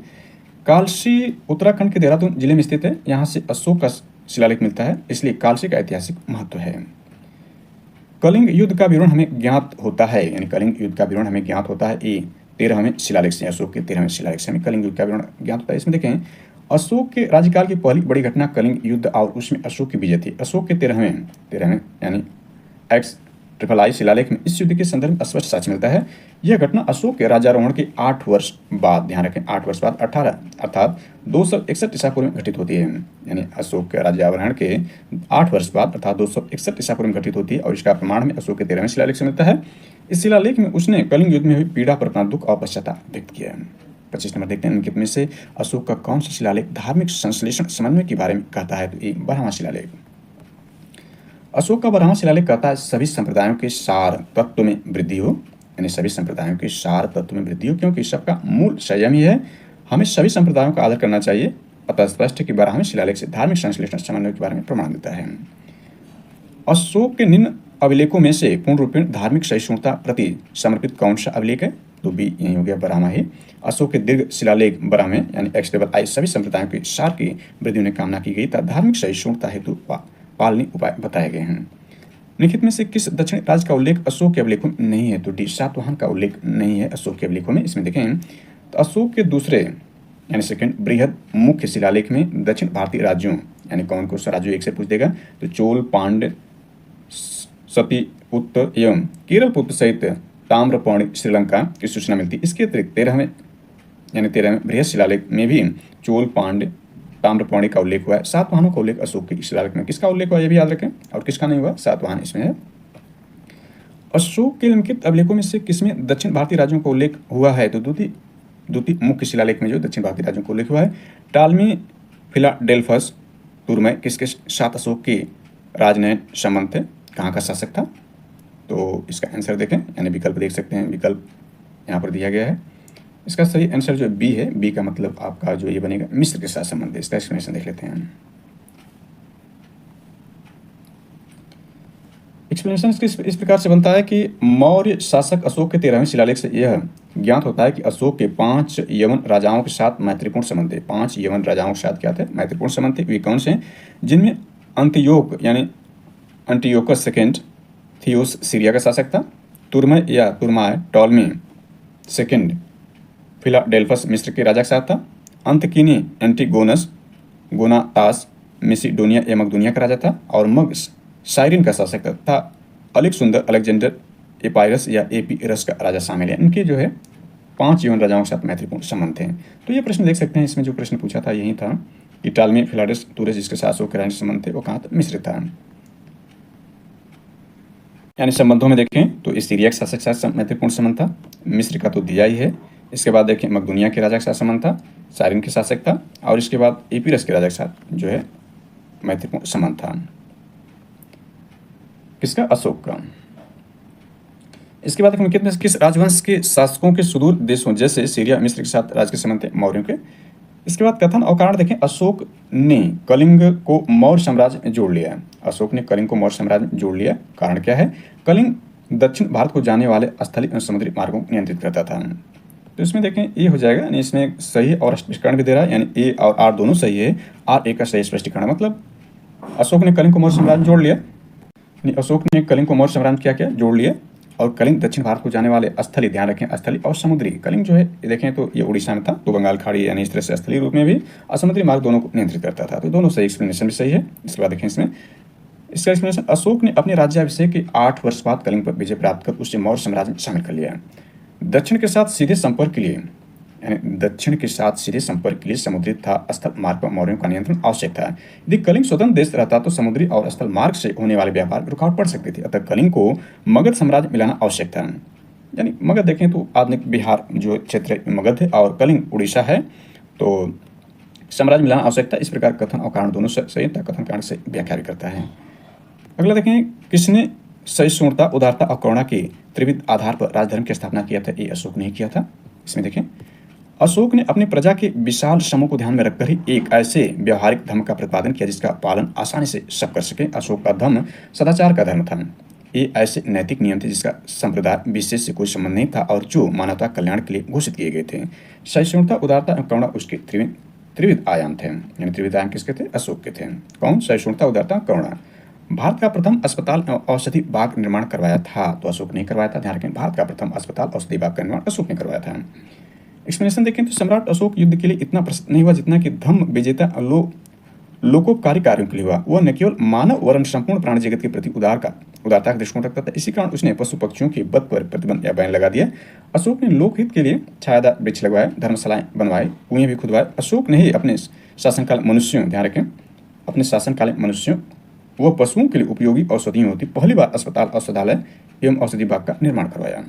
कालसी उत्तराखंड के देहरादून जिले में स्थित है। यहाँ से अशोक का शिलालेख मिलता है, इसलिए कालसी का ऐतिहासिक महत्व है। कलिंग युद्ध का विवरण हमें ज्ञात होता है, यानी कलिंग युद्ध का विवरण हमें ज्ञात होता है। ये 13वें शिलालेख से, अशोक के 13वें शिलालेख से हमें कलिंग युद्ध का विवरण ज्ञात होता है। इसमें देखें, अशोक के राज्यकाल की पहली बड़ी घटना कलिंग युद्ध और उसमें अशोक की विजय थी। अशोक के 13वें यानी XIII शिलालेख में इस युद्ध के संदर्भ में स्पष्ट साक्ष्य मिलता है। यह घटना अशोक के राज्यारोहण के 8 वर्ष बाद, ध्यान रखें 8 वर्ष बाद 18 अर्थात 261 ईसा पूर्व में घटित होती है। यानी अशोक के राज्यारोहण के 8 वर्ष बाद अर्थात 261 ईसा पूर्व में घटित होती है और इसका प्रमाण में अशोक के 13वें शिलालेख से मिलता है। इस शिलालेख में उसने कलिंग युद्ध में हुई पीड़ा पर अपना दुख और पश्चाताप व्यक्त किया है। 25 नंबर देखते हैं, इनके में से अशोक का कौन सा शिलालेख धार्मिक संश्लेषण समन्वय के बारे में कहता है? तो ये 12वां शिलालेख। अशोक का 12वां शिलालेख कहता है सभी संप्रदायों के सार तत्व में वृद्धि हो, यानी सभी संप्रदायों के सार तत्व में वृद्धि हो, क्योंकि सबका मूल संयम ही है। हमें सभी संप्रदायों का आदर करना चाहिए। अतः स्पष्ट है कि 12वें शिलालेख से धार्मिक संश्लेषण समन्वय के बारे में प्रमाण देता है। अशोक के निम्न अभिलेखों में से पूर्ण रूपेण धार्मिक सहिष्णुता प्रति समर्पित कौन सा अभिलेख है? तो बी यही हो गया, 12वां ही। अशोक के दीर्घ शिलालेख 12 में यानी XII सभी संप्रदायों के सार की वृद्धि में कामना की गई था। धार्मिक सहिष्णुता हेतु पालनीय उपाय बताए गए हैं। निम्नलिखित में से किस दक्षिण राज्य का उल्लेख अशोक के अभिलेखों में नहीं है? तो डी सातवाहन का उल्लेख नहीं है अशोक के अभिलेखों में। इसमें देखें तो अशोक के दूसरे यानी सेकंड बृहद मुख्य शिलालेख में दक्षिण भारतीय राज्यों यानी कौन कौन सा राज्यों एक से पूछ देगा तो चोल, पांड्य, सतीपुत्र एवं केरलपुत्र सहित ताम्रपर्णी श्रीलंका की सूचना मिलती है। इसके अतिरिक्त 13वें बृहद शिलालेख में भी चोल, पांड्य, ताम्रपर्णी का उल्लेख हुआ है। सातवाहनों का उल्लेख अशोक के शिलालेख में किसका उल्लेख हुआ ये भी याद रखें, और किसका नहीं हुआ, सातवाहन इसमें है। अशोक के निम्नलिखित अभिलेखों में से किसमें दक्षिण भारतीय राज्यों का उल्लेख हुआ है? तो द्वितीय मुख्य शिलालेख में जो दक्षिण भारतीय राज्यों का उल्लेख हुआ है। टालमी, फिलाडेल्फस, तुरमय किसके साथ अशोक के राजनयन संबंध थे? कहाँ का शासक था? तो इसका आंसर देखें यानी विकल्प देख सकते हैं, विकल्प यहाँ पर दिया गया है। इसका सही आंसर जो बी है, बी का मतलब आपका जो ये बनेगा मिस्र के साथ संबंध है। इसका एक्सप्लेनेशन देख लेते हैं। एक्सप्लेनेशन इस प्रकार से बनता है कि मौर्य शासक अशोक के 13वें शिलालेख से यह ज्ञात होता है कि अशोक के 5 यवन राजाओं के साथ मैत्रीपूर्ण संबंध थे। 5 यवन राजाओं के साथ क्या थे? मैत्रीपूर्ण संबंध थे। वे कौन से? जिनमें अंतियोक यानी एंटियोकस सेकेंड थियोस सीरिया का शासक था, तुरमय या तुरमाय टॉलमी सेकेंड फिलाडेल्फस मिस्र के राजा के साथ था, अंतकिनी एंटीगोनस गोनातास मिसिडोनिया या मकदूनिया का राजा था, और मग साइरिन का शासक था। अलेक्सुंदर अलेक्जेंडर एपायरस या एपीरस का राजा शामिल है। इनके जो है 5 यवन राजाओं के साथ मैत्रीपूर्ण संबंध थे। तो ये प्रश्न देख सकते हैं, इसमें जो प्रश्न पूछा था यही था कि टालमी फिलाडेस टूरस जिसके साथ अशोक के राजनीतिक संबंध थे वो कहाँ था? मिस्र था। यानी संबंधों में देखें तो सीरिया के शासक के साथ मैत्रीपूर्ण संबंध था, मिस्र का तो दिया ही है। इसके बाद देखें मकदूनिया के राजा के साथ संबंध था, साइरिन के शासक था, और इसके बाद एपीरस के राजा के साथ जो है मैत्रीपूर्ण संबंध था। किसका? अशोक का। इसके बाद देखो किस राजवंश के शासकों के सुदूर देशों जैसे सीरिया मिस्र के साथ राज के संबंध थे? मौर्यों के। इसके बाद कथन और कारण देखें। अशोक ने कलिंग को मौर्य साम्राज्य में जोड़ लिया। अशोक ने कलिंग को मौर्य साम्राज्य में जोड़ लिया। कारण क्या है? कलिंग दक्षिण भारत को जाने वाले स्थलीय और समुद्री मार्गों को नियंत्रित करता था। तो इसमें देखें ए हो जाएगा, यानी इसमें सही और स्पष्टीकरण भी दे रहा है, यानी ए और आर दोनों सही है। आर ए का सही स्पष्टीकरण मतलब अशोक ने कलिंग को मौर्य साम्राज्य में जोड़ लिया। अशोक ने कलिंग को मौर्य साम्राज्य क्या किया? जोड़ लिया। और कलिंग दक्षिण भारत को जाने वाले स्थलीय, ध्यान रखें स्थलीय और समुद्री, कलिंग जो है देखें तो ये उड़ीसा में था, तो बंगाल खाड़ी यानी इस तरह से स्थलीय रूप में भी और समुद्री मार्ग दोनों को नियंत्रित करता था। तो दोनों सही, एक्सप्लेनेशन भी सही है। इसके बाद देखें इसमें इसका एक्सप्लेनेशन। अशोक ने अपने राज्याभिषेक के 8 वर्ष बाद कलिंग पर विजय प्राप्त कर उसे मौर्य साम्राज्य में शामिल कर लिया। दक्षिण के साथ सीधे संपर्क के लिए समुद्री तथा स्थल मार्ग पर मौर्यों का नियंत्रण आवश्यक था। यदि कलिंग स्वतंत्र देश रहता तो समुद्री और स्थल मार्ग से होने वाले व्यापार में रुकावट पड़ सकती थी। अतः कलिंग को मगध साम्राज्य मिलाना आवश्यक था। यानी मगध देखें तो आधुनिक बिहार जो क्षेत्र मगध है और कलिंग उड़ीसा है, तो साम्राज्य मिलाना आवश्यक था। इस प्रकार कथन और कारण दोनों सही था, कथन कारण से व्याख्या भी करता है। अगला देखें, किसने सहिष्णुता, उदारता और करुणा के त्रिविध आधार पर राजधर्म की स्थापना किया था? ये अशोक ने किया था। इसमें देखें अशोक ने अपनी प्रजा के विशाल समूह को ध्यान में रखकर ही एक ऐसे व्यवहारिक धर्म का प्रतिपादन किया जिसका पालन आसानी से सब कर सके। अशोक का धर्म सदाचार का धर्म था। ये ऐसे नैतिक नियम थे जिसका संप्रदाय विशेष से कोई संबंध नहीं था और जो मानवता कल्याण के लिए घोषित किए गए थे। सहिष्णुता, उदारता एवं करुणा उसके त्रिविध आयाम थे। यानी त्रिविध आयाम किसके थे? अशोक के थे। कौन? सहिष्णुता, उदारता, करुणा। भारत का प्रथम अस्पताल एवं औषधि बाग निर्माण करवाया था तो अशोक ने करवाया था। ध्यान रखें, भारत का प्रथम अस्पताल औषधि बाग का निर्माण अशोक ने करवाया था। एक्सप्लेनेशन देखें तो सम्राट अशोक युद्ध के लिए इतना प्रसिद्ध नहीं हुआ जितना कि धम्म विजेता लोकोपकारी कार्यों के लिए हुआ। वह न केवल मानव वरन संपूर्ण प्राणी जगत के प्रति उदारता का दृष्टिकोण रखता था। इसी कारण उसने पशु पक्षियों के वध पर प्रतिबंध या बैन लगा दिया। अशोक ने लोकहित के लिए छायादार वृक्ष लगवाए, धर्मशालाएं बनवाए, कुएं भी खुदवाए। अशोक ने ही अपने शासनकाल मनुष्यों, ध्यान रखें अपने शासनकाल मनुष्यों व पशुओं के लिए उपयोगी औषधियों होती पहली बार अस्पताल, औषधालय एवं औषधि बाग का निर्माण करवाया।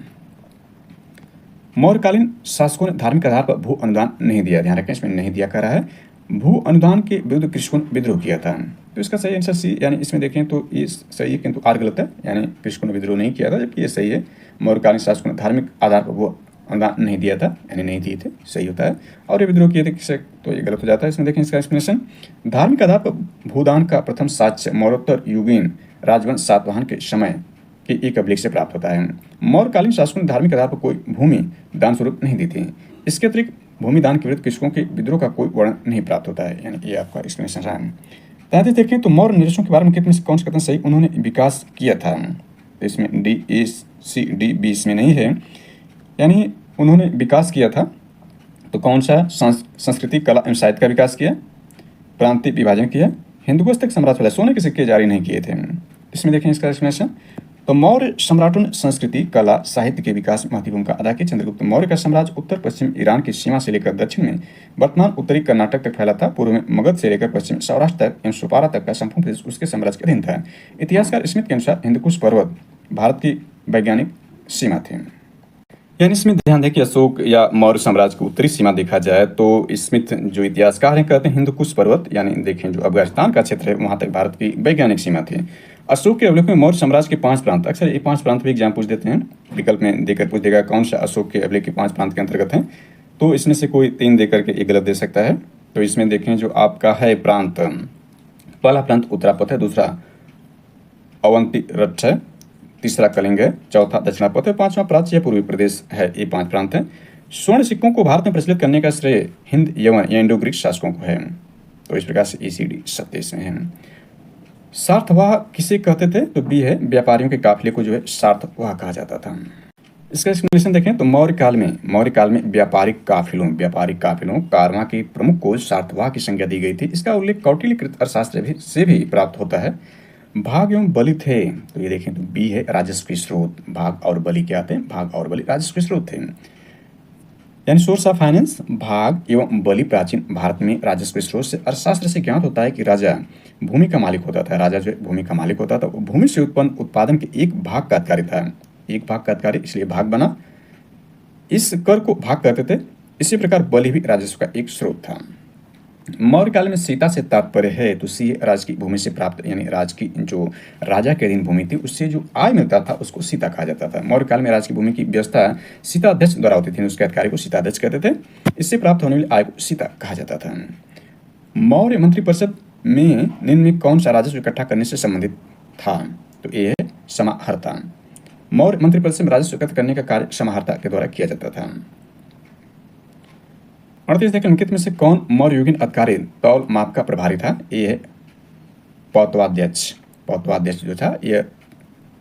मौर्यकालीन शासकों ने धार्मिक आधार पर भू अनुदान नहीं दिया। ध्यान रखें, इसमें नहीं दिया कर रहा है। भू अनुदान के विरुद्ध कृषकों ने विद्रोह किया था। तो इसका सही आंसर सी, यानी इसमें देखें तो ये सही है किंतु आर गलत है, यानी कृषकों ने विद्रोह नहीं किया था, जबकि ये सही है। मौर्यकालीन शासकों ने धार्मिक आधार पर भू अनुदान नहीं दिया था, यानी नहीं दिए थे, सही होता है। और ये विद्रोह किए थे किससे, तो ये गलत हो जाता है। इसमें देखें इसका एक्सप्लेनेशन। धार्मिक आधार पर भूदान का प्रथम साक्ष्य मौर्योत्तर युगीन राजवंश सातवाहन के समय के एक अभिलेख से प्राप्त होता है। मौर्यकालीन शासकों ने धार्मिक आधार पर कोई भूमि दान स्वरूप नहीं दी थी। इसके अतिरिक्त भूमि दान के विरुद्ध कृषकों के विद्रोह का कोई वर्णन नहीं प्राप्त होता है, यानी ये आपका एक्सप्लेनेशन है। तैंतीस देखें तो मौर्य निरसों के बारे में कितने कौन सा कथन सही उन्होंने विकास किया था। तो इसमें D A C D B इसमें नहीं है, यानी उन्होंने विकास किया था तो कौन सा संस्कृति कला एवं साहित्य का विकास किया, प्रांतीय विभाजन किया, हिंदुकुश तक साम्राज्य फैला, सोने के सिक्के जारी नहीं किए थे। इसमें देखें इसका एक्सप्लेनेशन। तो मौर्य सम्राटों ने संस्कृति कला साहित्य के विकास में महत्वपूर्ण भूमिका अदा की। चंद्रगुप्त मौर्य का साम्राज्य उत्तर पश्चिम ईरान की सीमा से लेकर दक्षिण में वर्तमान उत्तरी कर्नाटक तक फैला था। पूर्व में मगध से लेकर पश्चिम सौराष्ट्र तक एवं सुपारा तक का संपूर्ण प्रदेश उसके साम्राज्य के अधीन था। इतिहासकार स्मिथ के अनुसार हिंदुकुश पर्वत भारत की वैज्ञानिक सीमा थी। यानी इसमें ध्यान दें कि अशोक या मौर्य साम्राज्य की उत्तरी सीमा देखा जाए तो स्मिथ जो इतिहासकार हैं कहते हैं हिंदुकुश पर्वत, यानी देखें जो अफगानिस्तान का क्षेत्र है वहां तक भारत की वैज्ञानिक सीमा थी। अशोक के अवलोकन में मौर्य साम्राज्य के 5 प्रांत, अक्सर ये 5 प्रांत भी एग्जाम पूछ देते हैं, विकल्प में देकर पूछ देगा कौन सा अशोक के अवलेख के 5 प्रांत के अंतर्गत है, तो इसमें से कोई 3 देकर के एक गलत दे सकता है। तो इसमें देखें जो आपका है प्रांत, पहला प्रांत उत्तरापथ है, दूसरा अवंती रठ है, तीसरा कलिंग है, चौथा दक्षिणापथ है, पांचवा प्राच्य या पूर्वी प्रदेश है। ये 5 प्रांत हैं। स्वर्ण सिक्कों को भारत में प्रचलित करने का श्रेय हिंद यवन या इंडो ग्रीक शासकों को है। तो इस प्रकार से ECD सत्य इसमें है। सार्थवाह किसे कहते थे, तो बी है, व्यापारियों के काफिले को जो है सार्थवाह कहा जाता था। इसका एक्सप्लेनेशन देखें तो मौर्य काल में व्यापारिक काफिलों कारवां के प्रमुख को सार्थवाह की संज्ञा दी गई थी। इसका उल्लेख कौटिल्यकृत अर्थशास्त्र से भी प्राप्त होता है। भाग एवं बलि थे, तो ये देखें तो बी है, राजस्व स्रोत। भाग और बलि क्या थे, भाग और बलि राजस्व स्रोत थे, यानी सोर्स ऑफ फाइनेंस। भाग एवं बलि प्राचीन भारत में राजस्व स्रोत से अर्थशास्त्र से ज्ञात होता है कि राजा भूमि का मालिक होता था। राजा जो भूमि का मालिक होता था, भूमि से उत्पन्न उत्पादन के एक भाग का अधिकारी था, एक भाग का अधिकारी, इसलिए भाग बना। इस कर को भाग कहते थे। इसी प्रकार बलि भी राजस्व का एक स्रोत था। मौर्य काल में सीता से तात्पर्य है तो सी राज की भूमि से प्राप्त, यानी राज की जो राजा के अधीन भूमि थी उससे जो आय मिलता था उसको सीता कहा जाता था। मौर्य काल में राज की भूमि की व्यवस्था सीताध्यक्ष द्वारा होती थी, उसके अधिकारी को सीताध्यक्ष कहते थे। इससे प्राप्त होने वाली आय को सीता कहा जाता था। मौर्य मंत्रिपरिषद में निम्न में कौन सा राजस्व इकट्ठा करने से संबंधित था, तो ये है समाहर्ता। मौर्य मंत्रिपरिषद में राजस्व एकत्र करने का कार्य समाहर्ता के द्वारा किया जाता था। 38 देखें अंकित में से कौन मौर्य युगीन अधिकारी तौल माप का प्रभारी था, ये है पौत्वाध्यक्ष। पौत्वाध्यक्ष जो था ये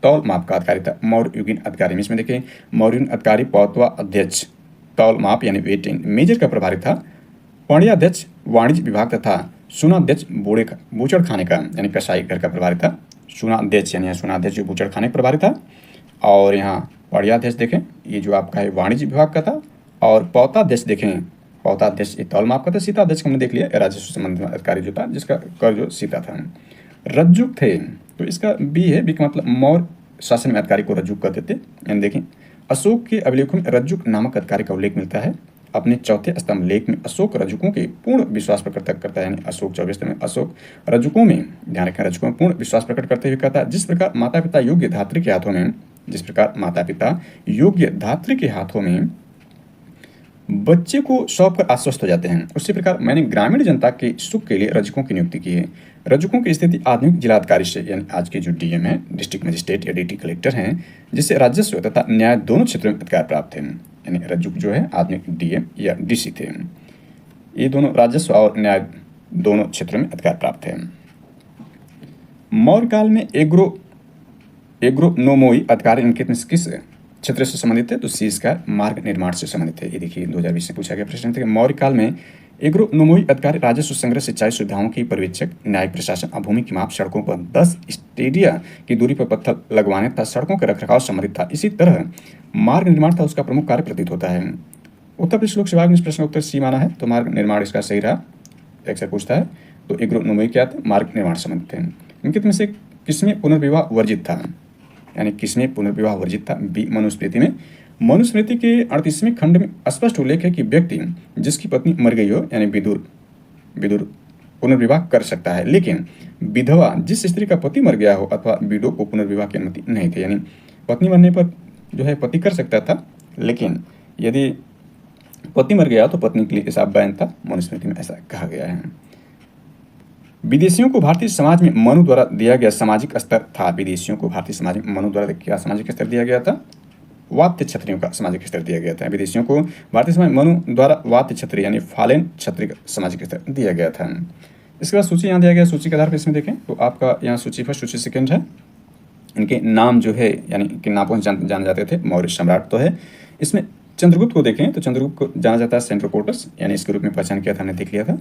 तौल माप का अधिकारी था मौर्य युगीन अधिकारी में। इसमें देखें मौर्य युगीन अधिकारी पौत्वाध्यक्ष तौल माप यानी वेटिंग मेजर का प्रभारी था। पणियाध्यक्ष वाणिज्य विभाग का था। सुनाध्यक्ष बूचड़ खाने का यानी कसाई घर का प्रभारी था। सुनाध्यक्ष यानी सुनाध्यक्ष जो बूचड़ खाने का प्रभारी था। और यहाँ पणियाध्यक्ष देखें ये जो आपका है वाणिज्य विभाग का था। और पौताध्यक्ष देखें, पौताध्यक्ष ये तौल माप का था। सीताध्यक्ष हमने देख लिया राजस्व संबंधी अधिकारी जो था जिसका कर जो सीता था। रज्जुक थे, तो इसका बी है, बी का मतलब मौर्य शासन में अधिकारी को रज्जुक कहते थे। यानी देखें अशोक के अभिलेखों में रज्जुक नामक अधिकारी का उल्लेख मिलता है। अपने चौथे स्तंभ लेख में अशोक रज्जुकों के पूर्ण विश्वास प्रकट करता है, यानी अशोक 24 स्तंभ में अशोक रज्जुकों में, ध्यान रखें रज्जुकों में पूर्ण विश्वास प्रकट करते हुए कहता है जिस प्रकार माता पिता योग्य धात्री के हाथों में, जिस प्रकार माता पिता योग्य धात्री के हाथों में बच्चे को सौंप कर आश्वस्त हो जाते हैं, उसी प्रकार मैंने ग्रामीण जनता के सुख के लिए रज्जुकों की नियुक्ति की है। रज्जुकों की स्थिति आधुनिक जिलाधिकारी से, यानी आज के जो डीएम है, डिस्ट्रिक्ट मजिस्ट्रेट या डीटी कलेक्टर हैं, जिससे राजस्व तथा न्याय दोनों क्षेत्रों में अधिकार प्राप्त है। यानी रज्जुक जो है आधुनिक डीएम या डीसी थे। ये दोनों राजस्व और न्याय दोनों क्षेत्रों में अधिकार प्राप्त है। मौर्य काल में एग्रोनोमोई अधिकारी इनके किस क्षेत्र से संबंधित है, तो सी इसका मार्ग निर्माण से संबंधित है। ये देखिए 2020 में पूछा गया प्रश्न था। मौर्य काल में एग्रोनोमोई अधिकारी राजस्व संग्रह, सिंचाई सुविधाओं की पर्यवेक्षक, न्यायिक प्रशासन, भूमि की माप, सड़कों पर 10 स्टेडिया की दूरी पर पत्थर लगवाने तथा सड़कों के रखरखाव संबंधित था। इसी तरह मार्ग निर्माण था उसका प्रमुख कार्य प्रतीत होता है। उत्तर प्रदेश लोक सेवा आयोग ने इस प्रश्न का उत्तर सी माना है, तो मार्ग निर्माण इसका सही रहा। अक्सर पूछता है, तो एग्रोनोमोई क्या था, मार्ग निर्माण संबंधित है। इनके में से किसमें पुनर्विवाह वर्जित था, यानी किसमें पुनर्विवाह वर्जित था, बी मनुस्मृति में। मनुस्मृति के 38वें खंड में स्पष्ट उल्लेख है कि व्यक्ति जिसकी पत्नी मर गई हो, यानी विदुर पुनर्विवाह कर सकता है, लेकिन विधवा जिस स्त्री का पति मर गया हो अथवा विडो को पुनर्विवाह की अनुमति नहीं थी। यानी पत्नी मरने पर जो है पति कर सकता था, लेकिन यदि पति मर गया तो पत्नी के लिए ऐसा बैन था। मनुस्मृति में ऐसा कहा गया है। विदेशियों को भारतीय समाज में मनु द्वारा दिया गया सामाजिक स्तर था। विदेशियों को भारतीय समाज में मनु द्वारा क्या सामाजिक स्तर दिया गया था, वात्य क्षत्रियों का सामाजिक स्तर दिया गया था। विदेशियों को भारतीय समाज मनु द्वारा वात्य क्षत्रिय यानी फालेन क्षत्रिय का सामाजिक स्तर दिया गया था। इसके बाद सूची यहाँ दिया गया, सूची के आधार पर इसमें देखें तो आपका यहाँ सूची फर्स्ट सूची सेकंड है। इनके नाम जो है यानी किन नामों से जाने जाते थे, मौर्य सम्राट तो है। इसमें चंद्रगुप्त को देखें तो चंद्रगुप्त को जाना जाता है सेंट्रोकोटस, यानी इसके रूप में पहचान किया था, हमने देख लिया था।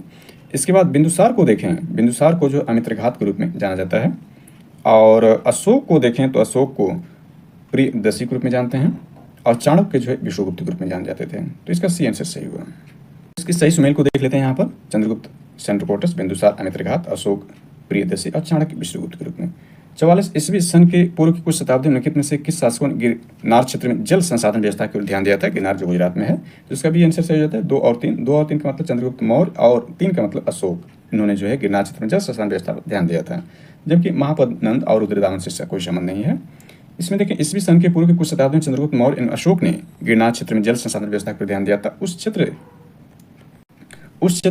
इसके बाद बिंदुसार को देखें, बिंदुसार को जो अमित्रघात के रूप में जाना जाता है। और अशोक को देखें तो अशोक को प्रियदर्शी के रूप में जानते हैं। और चाणक्य जो है विष्णुगुप्त के रूप में जाने जाते थे। तो इसका सी आंसर सही हुआ। इसकी सही सुमेल को देख लेते हैं यहाँ पर, चंद्रगुप्त सेंट्रोकोटस, बिंदुसार अमित्रघात, अशोक प्रियदर्शी और चाणक्य विष्णुगुप्त के रूप में। 44 ईस्वी सन के पूर्व की कुछ शताब्दी निम्नलिखित में से किस शासकों ने गिरनार क्षेत्र में जल संसाधन व्यवस्था की ओर ध्यान दिया था? गिरनार जो गुजरात में है, तो इसका भी आंसर सही हो जाता है। 2 और 3, 2 और 3 का मतलब चंद्रगुप्त मौर्य और 3 का मतलब अशोक। इन्होंने जो है गिरनार क्षेत्र में जल संसाधन व्यवस्था पर ध्यान दिया था। जबकि महापद्मनंद और रुद्रदामन से इसका कोई संबंध नहीं है। इसमें देखें ईस्वी सन के पूर्व की कुछ शताब्दी में चंद्रगुप्त मौर्य एवं अशोक ने गिरनार क्षेत्र में जल संसाधन व्यवस्था पर ध्यान दिया था। उस क्षेत्र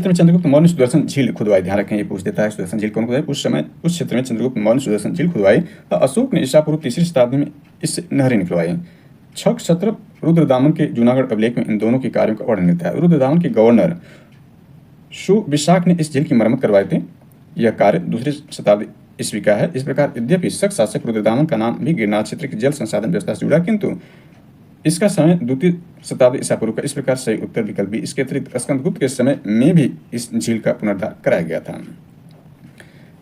में चंद्रगुप्त मौर्य ने सुदर्शन झील खुदवाई। ध्यान रखें, ये पूछ देता है सुदर्शन झील कौन खुदवाई। उस क्षेत्र में चंद्रगुप्त मौर्य ने सुदर्शन झील खुदवाई और अशोक ने ईसा पूर्व 3री शताब्दी में इससे नहरें निकलवाई। छक छत्र रुद्रदामन के जूनागढ़ अभिलेख में इन दोनों के कार्यों का वर्णन मिलता है। रुद्रदामन के गवर्नर सुविशाख ने इस झील की मरम्मत करवाए थे। यह कार्य 2री शताब्दी ईस्वी का है। इस प्रकार यद्यपि शक शासक रुद्रदामन का नाम भी गिरनार क्षेत्र की जल संसाधन व्यवस्था से जुड़ा, किंतु इसका समय 2री शताब्दी ईसा पूर्व का। इस प्रकार सही उत्तर विकल्प भी। इसके अतिरिक्त स्कंदगुप्त के समय में भी इस झील का पुनरुद्धार कराया गया था।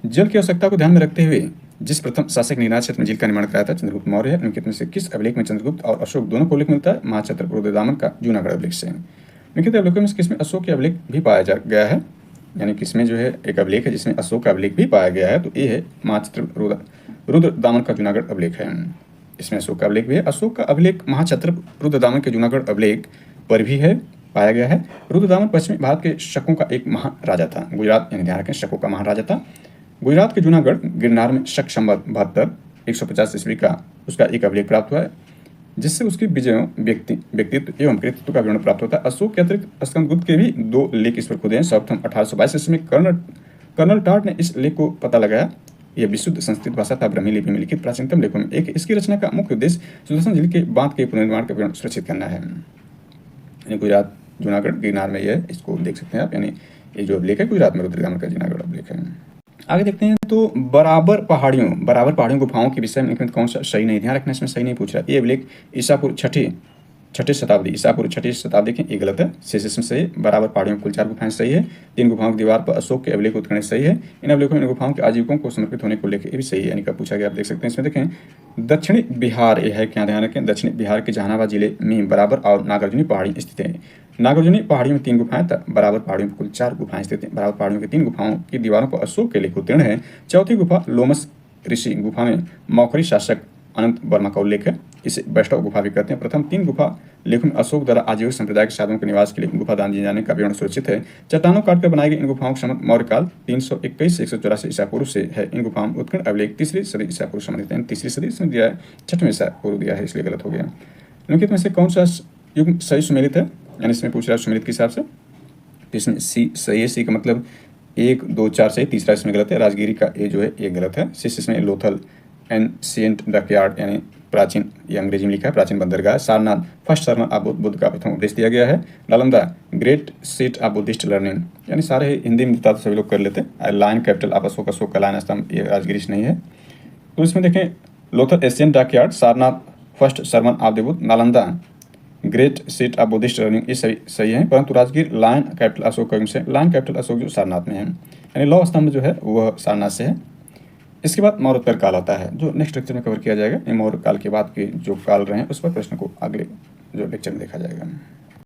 जल की आवश्यकता को ध्यान में रखते हुए जिस प्रथम शासक ने गिरनार क्षेत्र में झील का निर्माण कराया था चंद्रगुप्त मौर्य है। निम्नलिखित में से किस अभिलेख में चंद्रगुप्त और अशोक दोनों को उल्लेख मिलता है? महाक्षत्र रुद्रदामन का जूनागढ़ अभिलेख से। निम्नलिखित अभिलेखों में किसमें अशोक के अभिलेख भी पाया गया है? यानी किसमें जो है एक अभिलेख है जिसमें अशोक का अभिलेख भी पाया गया है, तो ये है महाक्षत्र रुद्रदामन का जूनागढ़ अभिलेख है। इसमें अशोक का अभिलेख भी है। अशोक का अभिलेख महाक्षत्र रुद्रदामन के जूनागढ़ अभिलेख पर भी है, पाया गया है। रुद्रदामन पश्चिमी भारत के शकों का एक महाराजा था। गुजरात, यानी ध्यान रखें, शकों का महाराजा था। गुजरात के जूनागढ़ गिरनार में शक संवत 72 150 ईस्वी का उसका एक अभिलेख प्राप्त हुआ है, जिससे उसकी विजयों, व्यक्तित्व एवं कृतित्व का विवरण प्राप्त होता है। अशोक के अतिरिक्त स्कंदगुप्त के भी 2 लेख इस पर खुदे हैं। सर्वप्रथम 1822 ईस्वी में कर्नल टार्ट ने इस लेख को पता लगाया। यह विशुद्ध संस्कृत भाषा था, ब्राह्मी लिपि में लिखित प्राचीनतम लेखों में एक। इसकी रचना का मुख्य उद्देश्य सुदर्शन झील के बांध के पुनर्निर्माण का विवरण सुरक्षित करना है। यानी गुजरात जूनागढ़ गिरनार में यह, इसको देख सकते हैं आप। यानी ये जो अभिलेख है गुजरात में रुद्रदामन का जूनागढ़ अभिलेख है। आगे देखते हैं तो बराबर पहाड़ियों गुफाओं के विषय में कौन सा सही नहीं? ध्यान रखना, इसमें सही नहीं पूछ रहा है। ये अभिलेख ईसा पूर्व छठी शताब्दी के, ये गलत है। शेष इसमें सही। बराबर पहाड़ियों कुल 4 गुफाएं सही है। 3 गुफाओं की दीवार पर अशोक के अभिलेख उत्खनन सही है। इन अभिलेखों में इन गुफाओं के आजीविकों को समर्पित होने को लेकर ये भी सही है। यानी कब पूछा गया आप देख सकते हैं। इसमें देखें दक्षिणी बिहार, ये है क्या? ध्यान रखें, दक्षिणी बिहार के जहानाबाद जिले में बराबर और नागार्जुनी पहाड़ी स्थित है। नागार्जुनी पहाड़ियों में 3 गुफाएं, बराबर पहाड़ियों में कुल 4 गुफाएं स्थित हैं। बराबर पहाड़ियों की 3 गुफाओं की दीवारों पर अशोक के लेख उत्तीर्ण है। चौथी गुफा लोमस ऋषि गुफा में मौखरी शासक अनंत वर्मा का उल्लेख है। इसे वैष्णव गुफा भी कहते हैं। प्रथम 3 गुफा लेखों में अशोक द्वारा आजीविक संप्रदाय के साधुओं के निवास के लिए गुफा दान दिए जाने का विवरण सुरक्षित है। चट्टानों काटकर बनाई गई इन गुफाओं का संबंध मौर्य काल 321 से 184 ईसा पूर्व से है। इन गुफाओं में उत्कीर्ण अभिलेख 3री सदी ईसा पूर्व संबंधित है। 3री सदी इसमें दिया है, 6वें ईसा पूर्व दिया है, इसलिए गलत हो गया। निम्नलिखित में से कौन सा युग सही सुमेलित है? यानी इसमें पूछ रहा है सुमेलित के हिसाब से, तो इसमें सी सही है। सी का मतलब 1, 2, 4 सही। तीसरा इसमें गलत है। राजगिरी का ये जो है ये गलत है। शेष इसमें लोथल एंशिएंट डकयार्ड, यानी प्राचीन, ये अंग्रेजी में लिखा है, प्राचीन बंदरगाह। Sarnath first sermon of Buddha का प्रथम उपदेश दिया गया है। Nalanda great seat of Buddhist learning, यानी सारे हिंदी में तो सभी लोग कर लेते हैं। Lion capital of Ashoka, Ashoka का लायन स्तंभ, ये राजगिरी नहीं है। तो इसमें देखें Lothal Asian dockyard, Sarnath first sermon of the Buddha, Nalanda great seat of Buddhist learning, ये सही है। परंतु राजगीर लायन कैपिटल अशोक का से, लायन कैपिटल अशोक जो सारनाथ में है, यानी लौह स्तंभ जो है वह सारनाथ से है। इसके बाद मौर्योत्तर काल आता है, जो नेक्स्ट लेक्चर में कवर किया जाएगा। मौर्य काल के बाद के जो काल रहे हैं उस पर प्रश्न को अगले जो लेक्चर में देखा जाएगा।